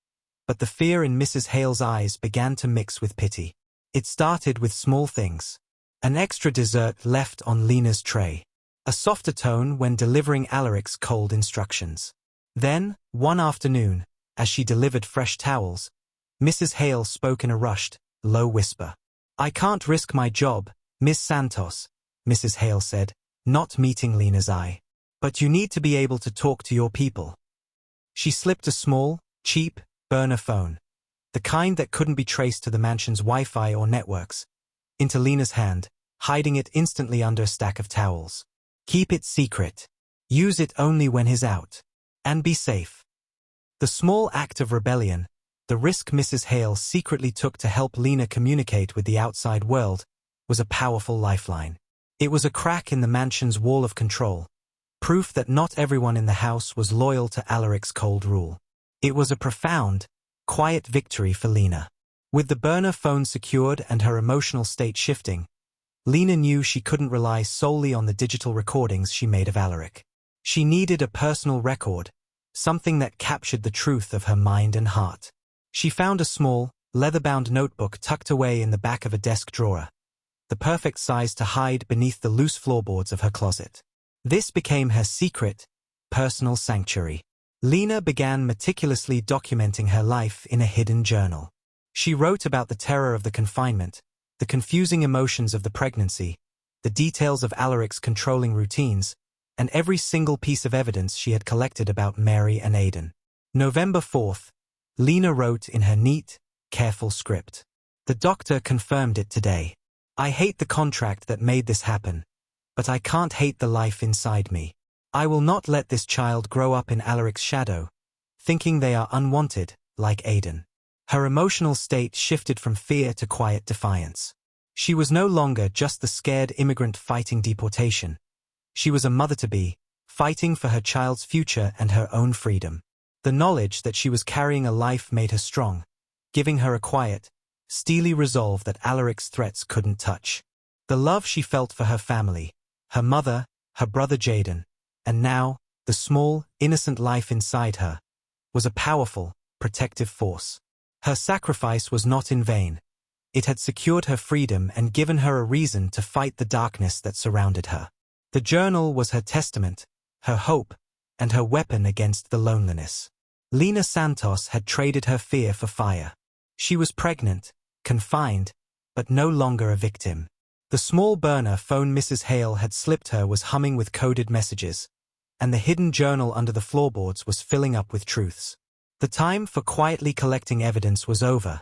But the fear in Mrs. Hale's eyes began to mix with pity. It started with small things. An extra dessert left on Lina's tray. A softer tone when delivering Alaric's cold instructions. Then, one afternoon, as she delivered fresh towels, Mrs. Hale spoke in a rushed, low whisper. "I can't risk my job, Miss Santos," Mrs. Hale said, not meeting Lina's eye. "But you need to be able to talk to your people." She slipped a small, cheap, burner phone, the kind that couldn't be traced to the mansion's Wi-Fi or networks, into Lina's hand, hiding it instantly under a stack of towels. "Keep it secret. Use it only when he's out. And be safe." The small act of rebellion, the risk Mrs. Hale secretly took to help Lina communicate with the outside world, was a powerful lifeline. It was a crack in the mansion's wall of control, proof that not everyone in the house was loyal to Alaric's cold rule. It was a profound, quiet victory for Lina. With the burner phone secured and her emotional state shifting, Lina knew she couldn't rely solely on the digital recordings she made of Alaric. She needed a personal record, something that captured the truth of her mind and heart. She found a small, leather-bound notebook tucked away in the back of a desk drawer, the perfect size to hide beneath the loose floorboards of her closet. This became her secret, personal sanctuary. Lina began meticulously documenting her life in a hidden journal. She wrote about the terror of the confinement, the confusing emotions of the pregnancy, the details of Alaric's controlling routines, and every single piece of evidence she had collected about Mary and Aidan. November 4th, Lina wrote in her neat, careful script. "The doctor confirmed it today. I hate the contract that made this happen, but I can't hate the life inside me. I will not let this child grow up in Alaric's shadow, thinking they are unwanted, like Aiden. Her emotional state shifted from fear to quiet defiance. She was no longer just the scared immigrant fighting deportation. She was a mother-to-be, fighting for her child's future and her own freedom. The knowledge that she was carrying a life made her strong, giving her a quiet, steely resolve that Alaric's threats couldn't touch. The love she felt for her family, her mother, her brother Jaden, and now, the small, innocent life inside her, was a powerful, protective force. Her sacrifice was not in vain. It had secured her freedom and given her a reason to fight the darkness that surrounded her. The journal was her testament, her hope, and her weapon against the loneliness. Lina Santos had traded her fear for fire. She was pregnant, confined, but no longer a victim. The small burner phone Mrs. Hale had slipped her was humming with coded messages, and the hidden journal under the floorboards was filling up with truths. The time for quietly collecting evidence was over.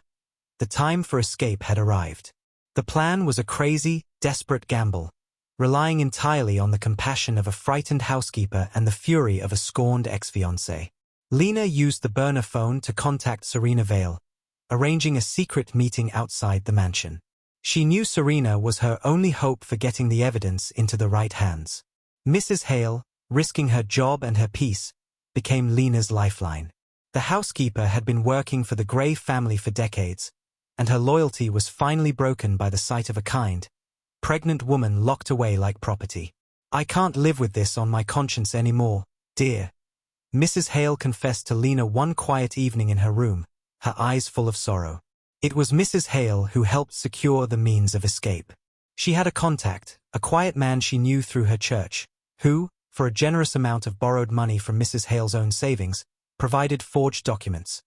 The time for escape had arrived. The plan was a crazy, desperate gamble, relying entirely on the compassion of a frightened housekeeper and the fury of a scorned ex-fiancé. Lina used the burner phone to contact Serena Vale, arranging a secret meeting outside the mansion. She knew Serena was her only hope for getting the evidence into the right hands. Mrs. Hale, risking her job and her peace, became Lina's lifeline. The housekeeper had been working for the Gray family for decades, and her loyalty was finally broken by the sight of a kind, pregnant woman locked away like property. "I can't live with this on my conscience anymore, dear," Mrs. Hale confessed to Lina one quiet evening in her room, her eyes full of sorrow. It was Mrs. Hale who helped secure the means of escape. She had a contact, a quiet man she knew through her church, who, for a generous amount of borrowed money from Mrs. Hale's own savings, provided forged documents,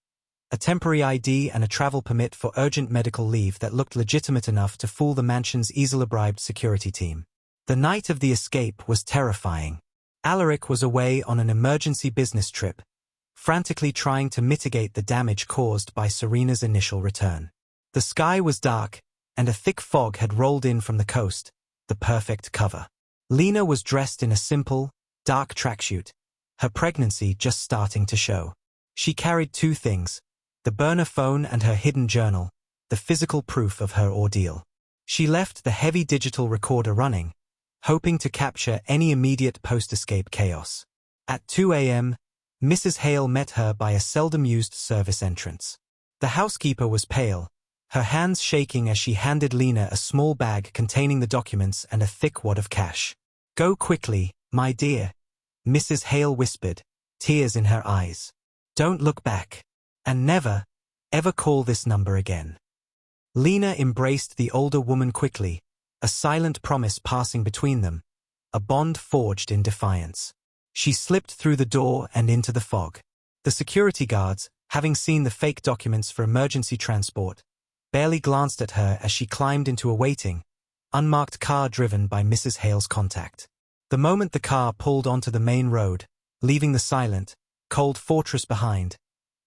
a temporary ID and a travel permit for urgent medical leave that looked legitimate enough to fool the mansion's easily bribed security team. The night of the escape was terrifying. Alaric was away on an emergency business trip, frantically trying to mitigate the damage caused by Serena's initial return. The sky was dark, and a thick fog had rolled in from the coast, the perfect cover. Lina was dressed in a simple, dark tracksuit, her pregnancy just starting to show. She carried two things, the burner phone and her hidden journal, the physical proof of her ordeal. She left the heavy digital recorder running, hoping to capture any immediate post-escape chaos. At 2 a.m., Mrs. Hale met her by a seldom-used service entrance. The housekeeper was pale, her hands shaking as she handed Lina a small bag containing the documents and a thick wad of cash. "Go quickly, my dear," Mrs. Hale whispered, tears in her eyes. "Don't look back. And never, ever call this number again." Lina embraced the older woman quickly, a silent promise passing between them, a bond forged in defiance. She slipped through the door and into the fog. The security guards, having seen the fake documents for emergency transport, barely glanced at her as she climbed into a waiting, unmarked car driven by Mrs. Hale's contact. The moment the car pulled onto the main road, leaving the silent, cold fortress behind,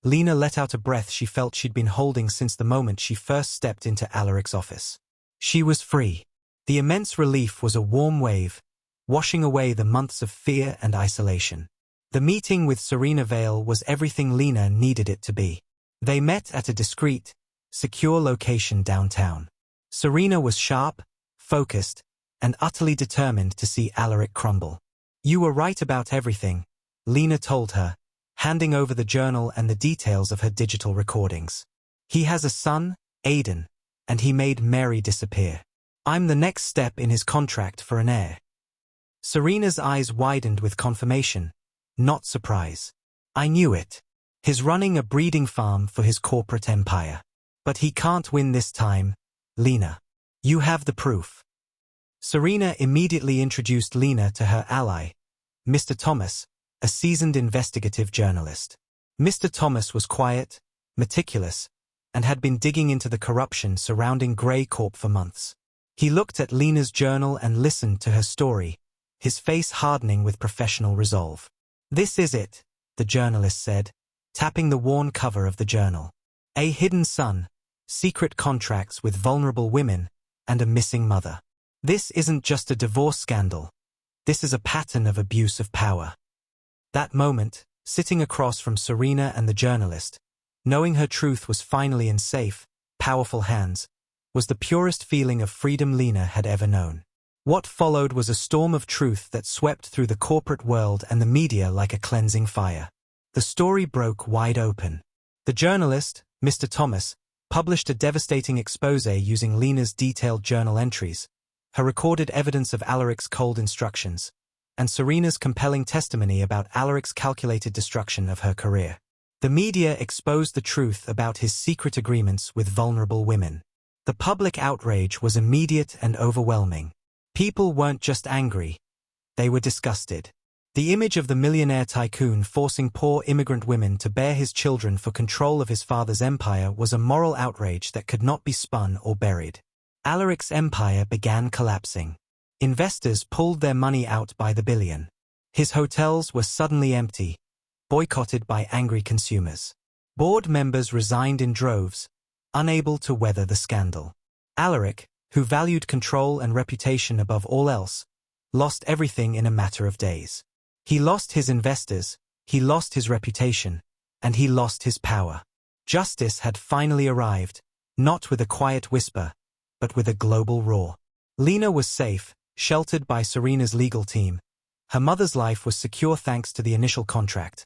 Lina let out a breath she felt she'd been holding since the moment she first stepped into Alaric's office. She was free. The immense relief was a warm wave, washing away the months of fear and isolation. The meeting with Serena Vale was everything Lina needed it to be. They met at a discreet, secure location downtown. Serena was sharp, focused, and utterly determined to see Alaric crumble. "You were right about everything," Lina told her, handing over the journal and the details of her digital recordings. "He has a son, Aiden, and he made Mary disappear. I'm the next step in his contract for an heir." Serena's eyes widened with confirmation, not surprise. "I knew it. He's running a breeding farm for his corporate empire. But he can't win this time, Lina. You have the proof." Serena immediately introduced Lina to her ally, Mr. Thomas, a seasoned investigative journalist. Mr. Thomas was quiet, meticulous, and had been digging into the corruption surrounding Gray Corp for months. He looked at Lina's journal and listened to her story, his face hardening with professional resolve. "This is it," the journalist said, tapping the worn cover of the journal. "A hidden son, secret contracts with vulnerable women, and a missing mother. This isn't just a divorce scandal. This is a pattern of abuse of power." That moment, sitting across from Serena and the journalist, knowing her truth was finally in safe, powerful hands, was the purest feeling of freedom Lina had ever known. What followed was a storm of truth that swept through the corporate world and the media like a cleansing fire. The story broke wide open. The journalist, Mr. Thomas, published a devastating expose using Lina's detailed journal entries, her recorded evidence of Alaric's cold instructions, and Serena's compelling testimony about Alaric's calculated destruction of her career. The media exposed the truth about his secret agreements with vulnerable women. The public outrage was immediate and overwhelming. People weren't just angry, they were disgusted. The image of the millionaire tycoon forcing poor immigrant women to bear his children for control of his father's empire was a moral outrage that could not be spun or buried. Alaric's empire began collapsing. Investors pulled their money out by the billion. His hotels were suddenly empty, boycotted by angry consumers. Board members resigned in droves, unable to weather the scandal. Alaric, who valued control and reputation above all else, lost everything in a matter of days. He lost his investors, he lost his reputation, and he lost his power. Justice had finally arrived, not with a quiet whisper, but with a global roar. Lina was safe, sheltered by Serena's legal team. Her mother's life was secure thanks to the initial contract,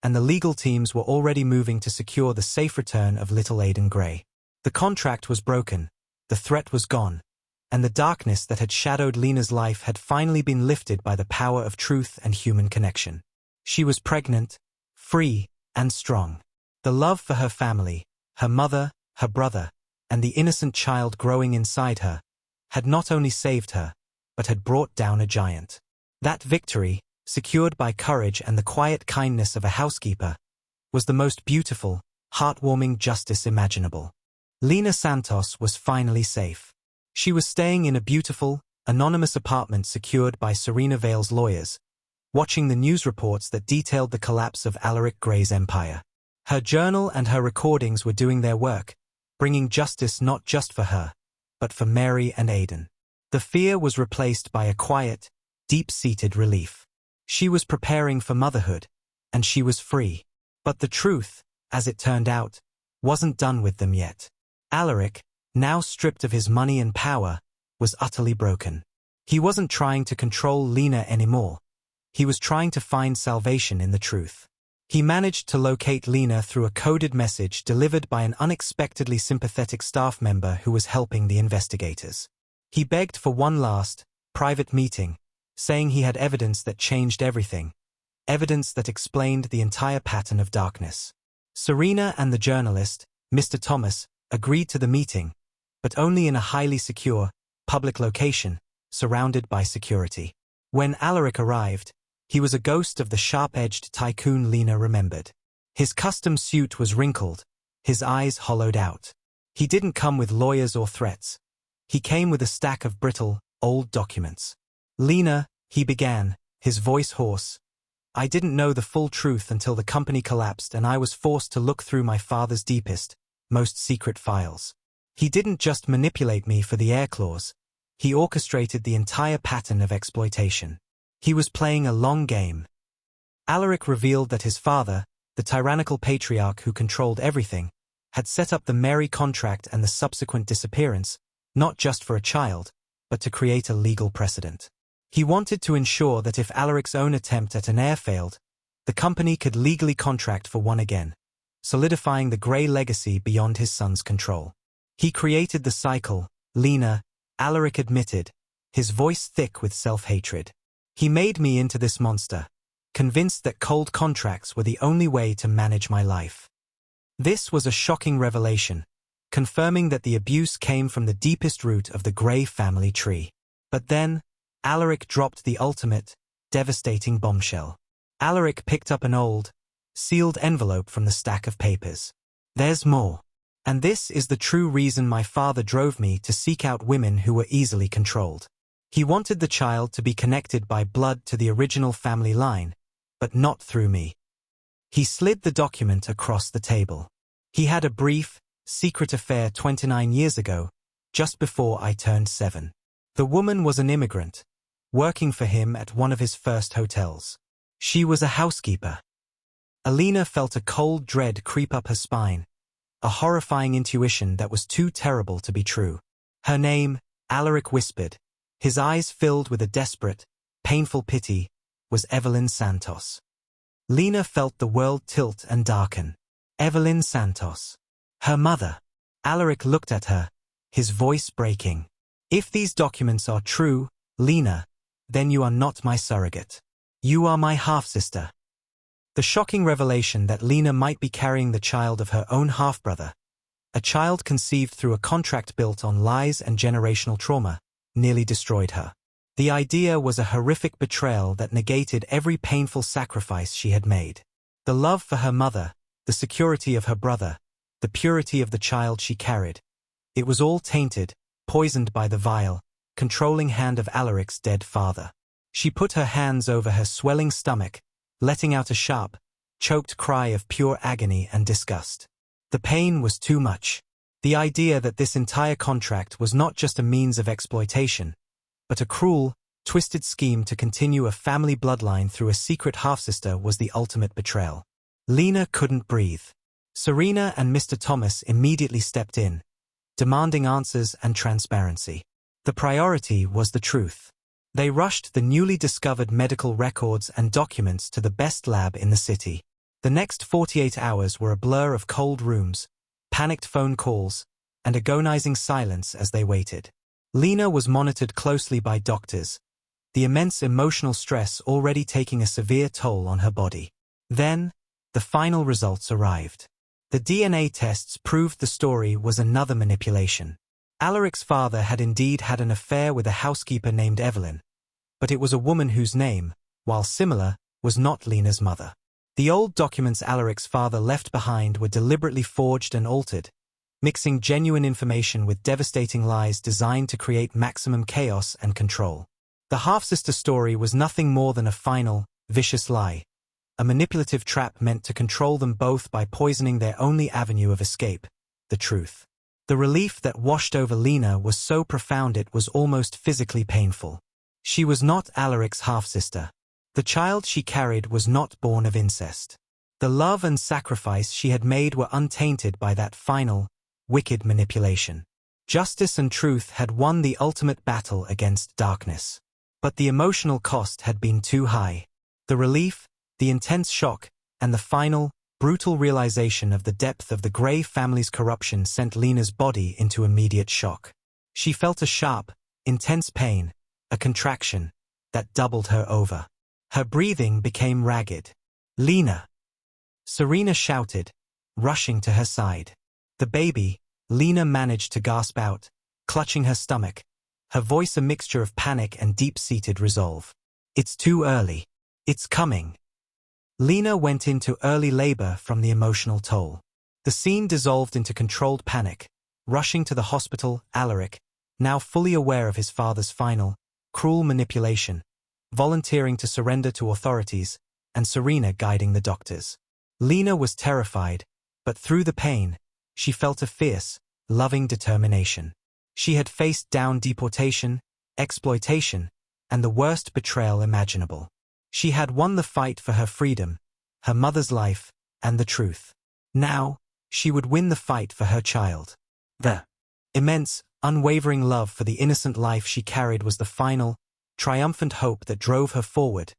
and the legal teams were already moving to secure the safe return of little Alaric Gray. The contract was broken, the threat was gone, and the darkness that had shadowed Lina's life had finally been lifted by the power of truth and human connection. She was pregnant, free, and strong. The love for her family, her mother, her brother, and the innocent child growing inside her, had not only saved her, but had brought down a giant. That victory, secured by courage and the quiet kindness of a housekeeper, was the most beautiful, heartwarming justice imaginable. Lina Santos was finally safe. She was staying in a beautiful, anonymous apartment secured by Serena Vale's lawyers, watching the news reports that detailed the collapse of Alaric Gray's empire. Her journal and her recordings were doing their work, bringing justice not just for her, but for Mary and Aidan. The fear was replaced by a quiet, deep-seated relief. She was preparing for motherhood, and she was free. But the truth, as it turned out, wasn't done with them yet. Alaric, now stripped of his money and power, was utterly broken. He wasn't trying to control Lina anymore. He was trying to find salvation in the truth. He managed to locate Lina through a coded message delivered by an unexpectedly sympathetic staff member who was helping the investigators. He begged for one last, private meeting, saying he had evidence that changed everything, evidence that explained the entire pattern of darkness. Serena and the journalist, Mr. Thomas, agreed to the meeting, but only in a highly secure, public location, surrounded by security. When Alaric arrived, he was a ghost of the sharp-edged tycoon Lina remembered. His custom suit was wrinkled, his eyes hollowed out. He didn't come with lawyers or threats. He came with a stack of brittle, old documents. "Lina," he began, his voice hoarse, "I didn't know the full truth until the company collapsed and I was forced to look through my father's deepest, most secret files. He didn't just manipulate me for the air clause. He orchestrated the entire pattern of exploitation. He was playing a long game." Alaric revealed that his father, the tyrannical patriarch who controlled everything, had set up the Mary contract and the subsequent disappearance, not just for a child, but to create a legal precedent. He wanted to ensure that if Alaric's own attempt at an heir failed, the company could legally contract for one again, solidifying the Gray legacy beyond his son's control. He created the cycle, Lina, Alaric admitted, his voice thick with self-hatred. "He made me into this monster, convinced that cold contracts were the only way to manage my life." This was a shocking revelation, confirming that the abuse came from the deepest root of the Gray family tree. But then, Alaric dropped the ultimate, devastating bombshell. Alaric picked up an old, sealed envelope from the stack of papers. "There's more. And this is the true reason my father drove me to seek out women who were easily controlled. He wanted the child to be connected by blood to the original family line, but not through me." He slid the document across the table. "He had a brief, secret affair 29 years ago, just before I turned 7. The woman was an immigrant, working for him at one of his first hotels. She was a housekeeper. Alina felt a cold dread creep up her spine, a horrifying intuition that was too terrible to be true. Her name, Alaric whispered, his eyes filled with a desperate, painful pity, was Evelyn Santos. Lina felt the world tilt and darken. Evelyn Santos. Her mother. Alaric looked at her, his voice breaking. If these documents are true, Lina, then you are not my surrogate. You are my half-sister. The shocking revelation that Lina might be carrying the child of her own half-brother, a child conceived through a contract built on lies and generational trauma, nearly destroyed her. The idea was a horrific betrayal that negated every painful sacrifice she had made. The love for her mother, the security of her brother, the purity of the child she carried. It was all tainted, poisoned by the vile, controlling hand of Alaric's dead father. She put her hands over her swelling stomach, letting out a sharp, choked cry of pure agony and disgust. The pain was too much. The idea that this entire contract was not just a means of exploitation, but a cruel, twisted scheme to continue a family bloodline through a secret half-sister was the ultimate betrayal. Lina couldn't breathe. Serena and Mr. Thomas immediately stepped in, demanding answers and transparency. The priority was the truth. They rushed the newly discovered medical records and documents to the best lab in the city. The next 48 hours were a blur of cold rooms, panicked phone calls, and agonizing silence as they waited. Lina was monitored closely by doctors, the immense emotional stress already taking a severe toll on her body. Then, the final results arrived. The DNA tests proved the story was another manipulation. Alaric's father had indeed had an affair with a housekeeper named Evelyn, but it was a woman whose name, while similar, was not Lina's mother. The old documents Alaric's father left behind were deliberately forged and altered, mixing genuine information with devastating lies designed to create maximum chaos and control. The half-sister story was nothing more than a final, vicious lie, a manipulative trap meant to control them both by poisoning their only avenue of escape, the truth. The relief that washed over Lina was so profound it was almost physically painful. She was not Alaric's half-sister. The child she carried was not born of incest. The love and sacrifice she had made were untainted by that final, wicked manipulation. Justice and truth had won the ultimate battle against darkness. But the emotional cost had been too high. The relief, the intense shock, and the final, brutal realization of the depth of the Gray family's corruption sent Lina's body into immediate shock. She felt a sharp, intense pain, a contraction, that doubled her over. Her breathing became ragged. "Lina!" Serena shouted, rushing to her side. The baby, Lina managed to gasp out, clutching her stomach, her voice a mixture of panic and deep-seated resolve. "It's too early. It's coming." Lina went into early labor from the emotional toll. The scene dissolved into controlled panic, rushing to the hospital, Alaric, now fully aware of his father's final, cruel manipulation, volunteering to surrender to authorities, and Serena guiding the doctors. Lina was terrified, but through the pain, she felt a fierce, loving determination. She had faced down deportation, exploitation, and the worst betrayal imaginable. She had won the fight for her freedom, her mother's life, and the truth. Now, she would win the fight for her child. The immense, unwavering love for the innocent life she carried was the final, triumphant hope that drove her forward,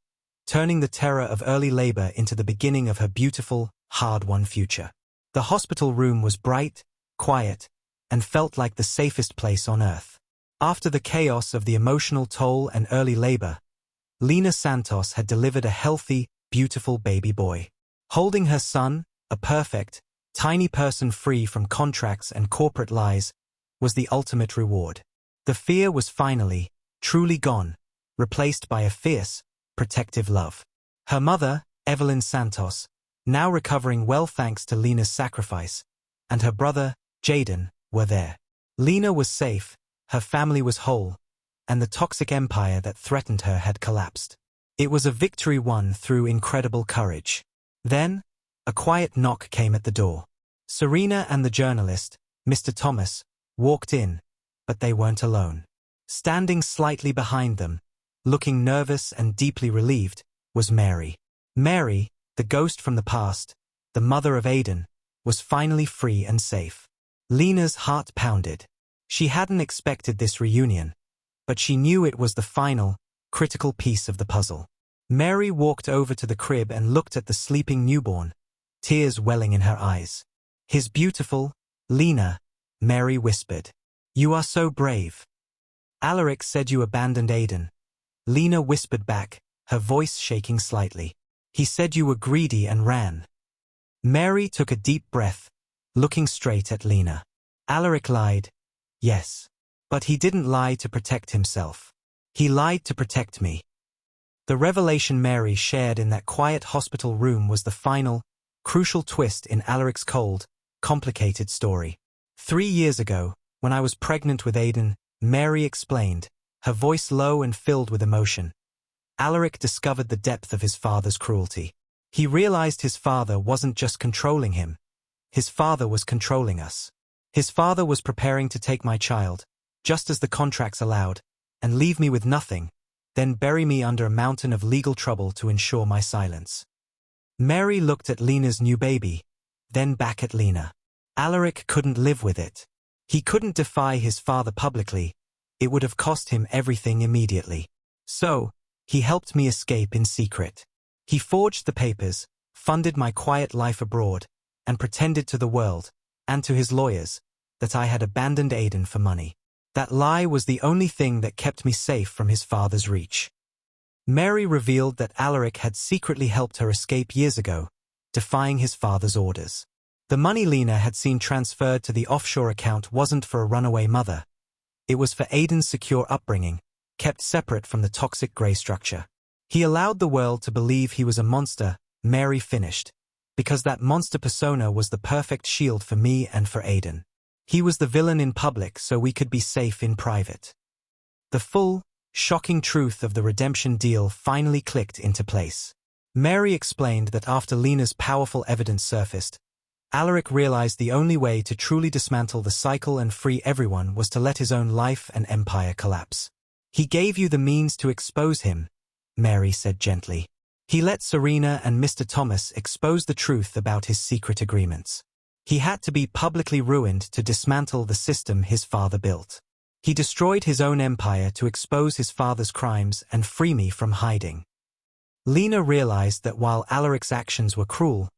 turning the terror of early labor into the beginning of her beautiful, hard-won future. The hospital room was bright, quiet, and felt like the safest place on earth. After the chaos of the emotional toll and early labor, Lina Santos had delivered a healthy, beautiful baby boy. Holding her son, a perfect, tiny person free from contracts and corporate lies, was the ultimate reward. The fear was finally, truly gone, replaced by a fierce, protective love. Her mother, Evelyn Santos, now recovering well thanks to Lina's sacrifice, and her brother, Jaden, were there. Lina was safe, her family was whole, and the toxic empire that threatened her had collapsed. It was a victory won through incredible courage. Then, a quiet knock came at the door. Serena and the journalist, Mr. Thomas, walked in, but they weren't alone. Standing slightly behind them, looking nervous and deeply relieved, was Mary. Mary, the ghost from the past, the mother of Aiden, was finally free and safe. Lina's heart pounded. She hadn't expected this reunion, but she knew it was the final, critical piece of the puzzle. Mary walked over to the crib and looked at the sleeping newborn, tears welling in her eyes. "He's beautiful, Lina," Mary whispered. "You are so brave." "Alaric said you abandoned Aiden," Lina whispered back, her voice shaking slightly. "He said you were greedy and ran." Mary took a deep breath, looking straight at Lina. "Alaric lied, yes. But he didn't lie to protect himself. He lied to protect me." The revelation Mary shared in that quiet hospital room was the final, crucial twist in Alaric's cold, complicated story. 3 years ago, when I was pregnant with Aiden, Mary explained, her voice low and filled with emotion. Alaric discovered the depth of his father's cruelty. He realized his father wasn't just controlling him. His father was controlling us. His father was preparing to take my child, just as the contracts allowed, and leave me with nothing, then bury me under a mountain of legal trouble to ensure my silence. Mary looked at Lina's new baby, then back at Lina. Alaric couldn't live with it. He couldn't defy his father publicly. It would have cost him everything immediately. So, he helped me escape in secret. He forged the papers, funded my quiet life abroad, and pretended to the world, and to his lawyers, that I had abandoned Aiden for money. That lie was the only thing that kept me safe from his father's reach. Mary revealed that Alaric had secretly helped her escape years ago, defying his father's orders. The money Lina had seen transferred to the offshore account wasn't for a runaway mother. It was for Aiden's secure upbringing, kept separate from the toxic Gray structure. He allowed the world to believe he was a monster, Mary finished, because that monster persona was the perfect shield for me and for Aiden. He was the villain in public so we could be safe in private. The full, shocking truth of the redemption deal finally clicked into place. Mary explained that after Lina's powerful evidence surfaced, Alaric realized the only way to truly dismantle the cycle and free everyone was to let his own life and empire collapse. "He gave you the means to expose him," Mary said gently. "He let Serena and Mr. Thomas expose the truth about his secret agreements. He had to be publicly ruined to dismantle the system his father built. He destroyed his own empire to expose his father's crimes and free me from hiding." Lina realized that while Alaric's actions were cruel,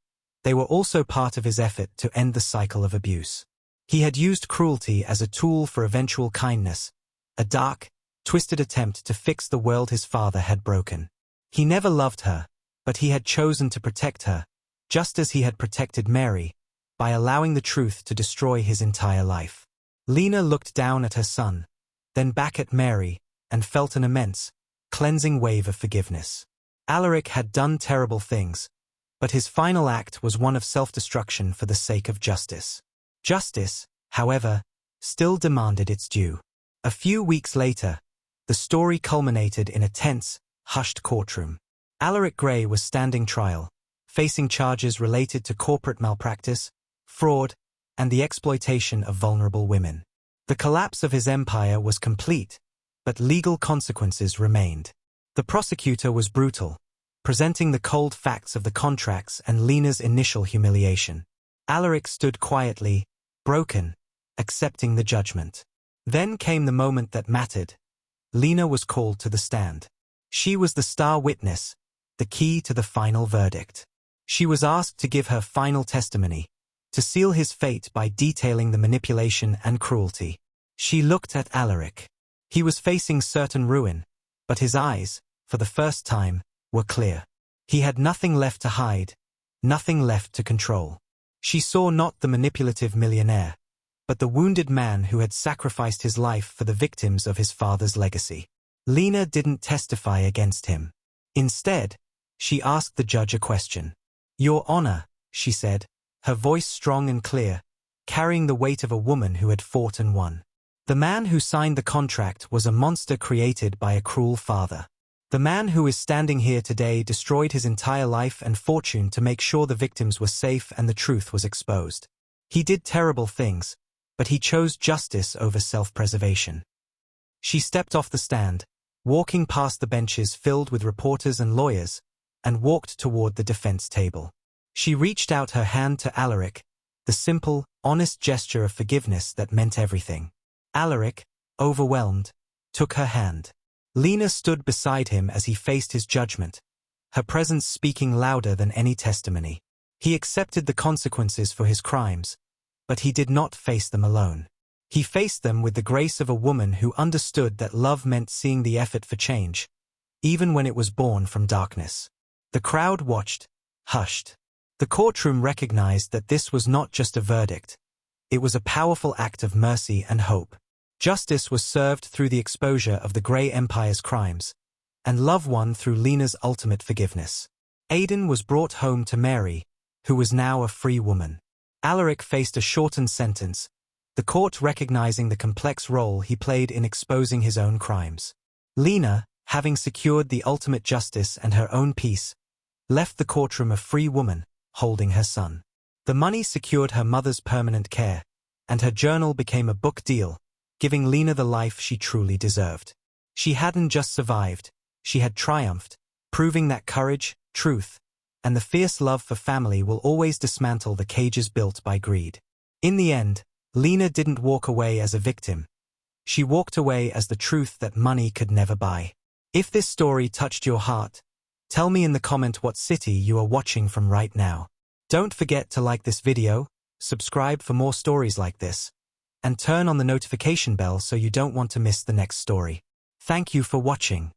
they were also part of his effort to end the cycle of abuse. He had used cruelty as a tool for eventual kindness, a dark, twisted attempt to fix the world his father had broken. He never loved her, but he had chosen to protect her, just as he had protected Mary, by allowing the truth to destroy his entire life. Lina looked down at her son, then back at Mary, and felt an immense, cleansing wave of forgiveness. Alaric had done terrible things, but his final act was one of self-destruction for the sake of justice. Justice, however, still demanded its due. A few weeks later, the story culminated in a tense, hushed courtroom. Alaric Gray was standing trial, facing charges related to corporate malpractice, fraud, and the exploitation of vulnerable women. The collapse of his empire was complete, but legal consequences remained. The prosecutor was brutal, presenting the cold facts of the contracts and Lina's initial humiliation. Alaric stood quietly, broken, accepting the judgment. Then came the moment that mattered. Lina was called to the stand. She was the star witness, the key to the final verdict. She was asked to give her final testimony, to seal his fate by detailing the manipulation and cruelty. She looked at Alaric. He was facing certain ruin, but his eyes, for the first time, were clear. He had nothing left to hide, nothing left to control. She saw not the manipulative millionaire, but the wounded man who had sacrificed his life for the victims of his father's legacy. Lina didn't testify against him. Instead, she asked the judge a question. "Your Honor," she said, her voice strong and clear, carrying the weight of a woman who had fought and won. "The man who signed the contract was a monster created by a cruel father. The man who is standing here today destroyed his entire life and fortune to make sure the victims were safe and the truth was exposed. He did terrible things, but he chose justice over self-preservation." She stepped off the stand, walking past the benches filled with reporters and lawyers, and walked toward the defense table. She reached out her hand to Alaric, the simple, honest gesture of forgiveness that meant everything. Alaric, overwhelmed, took her hand. Lina stood beside him as he faced his judgment, her presence speaking louder than any testimony. He accepted the consequences for his crimes, but he did not face them alone. He faced them with the grace of a woman who understood that love meant seeing the effort for change, even when it was born from darkness. The crowd watched, hushed. The courtroom recognized that this was not just a verdict. It was a powerful act of mercy and hope. Justice was served through the exposure of the Gray Empire's crimes, and love won through Lina's ultimate forgiveness. Aiden was brought home to Mary, who was now a free woman. Alaric faced a shortened sentence, the court recognizing the complex role he played in exposing his own crimes. Lina, having secured the ultimate justice and her own peace, left the courtroom a free woman, holding her son. The money secured her mother's permanent care, and her journal became a book deal, giving Lina the life she truly deserved. She hadn't just survived, she had triumphed, proving that courage, truth, and the fierce love for family will always dismantle the cages built by greed. In the end, Lina didn't walk away as a victim. She walked away as the truth that money could never buy. If this story touched your heart, tell me in the comment what city you are watching from right now. Don't forget to like this video, subscribe for more stories like this, and turn on the notification bell so you don't want to miss the next story. Thank you for watching.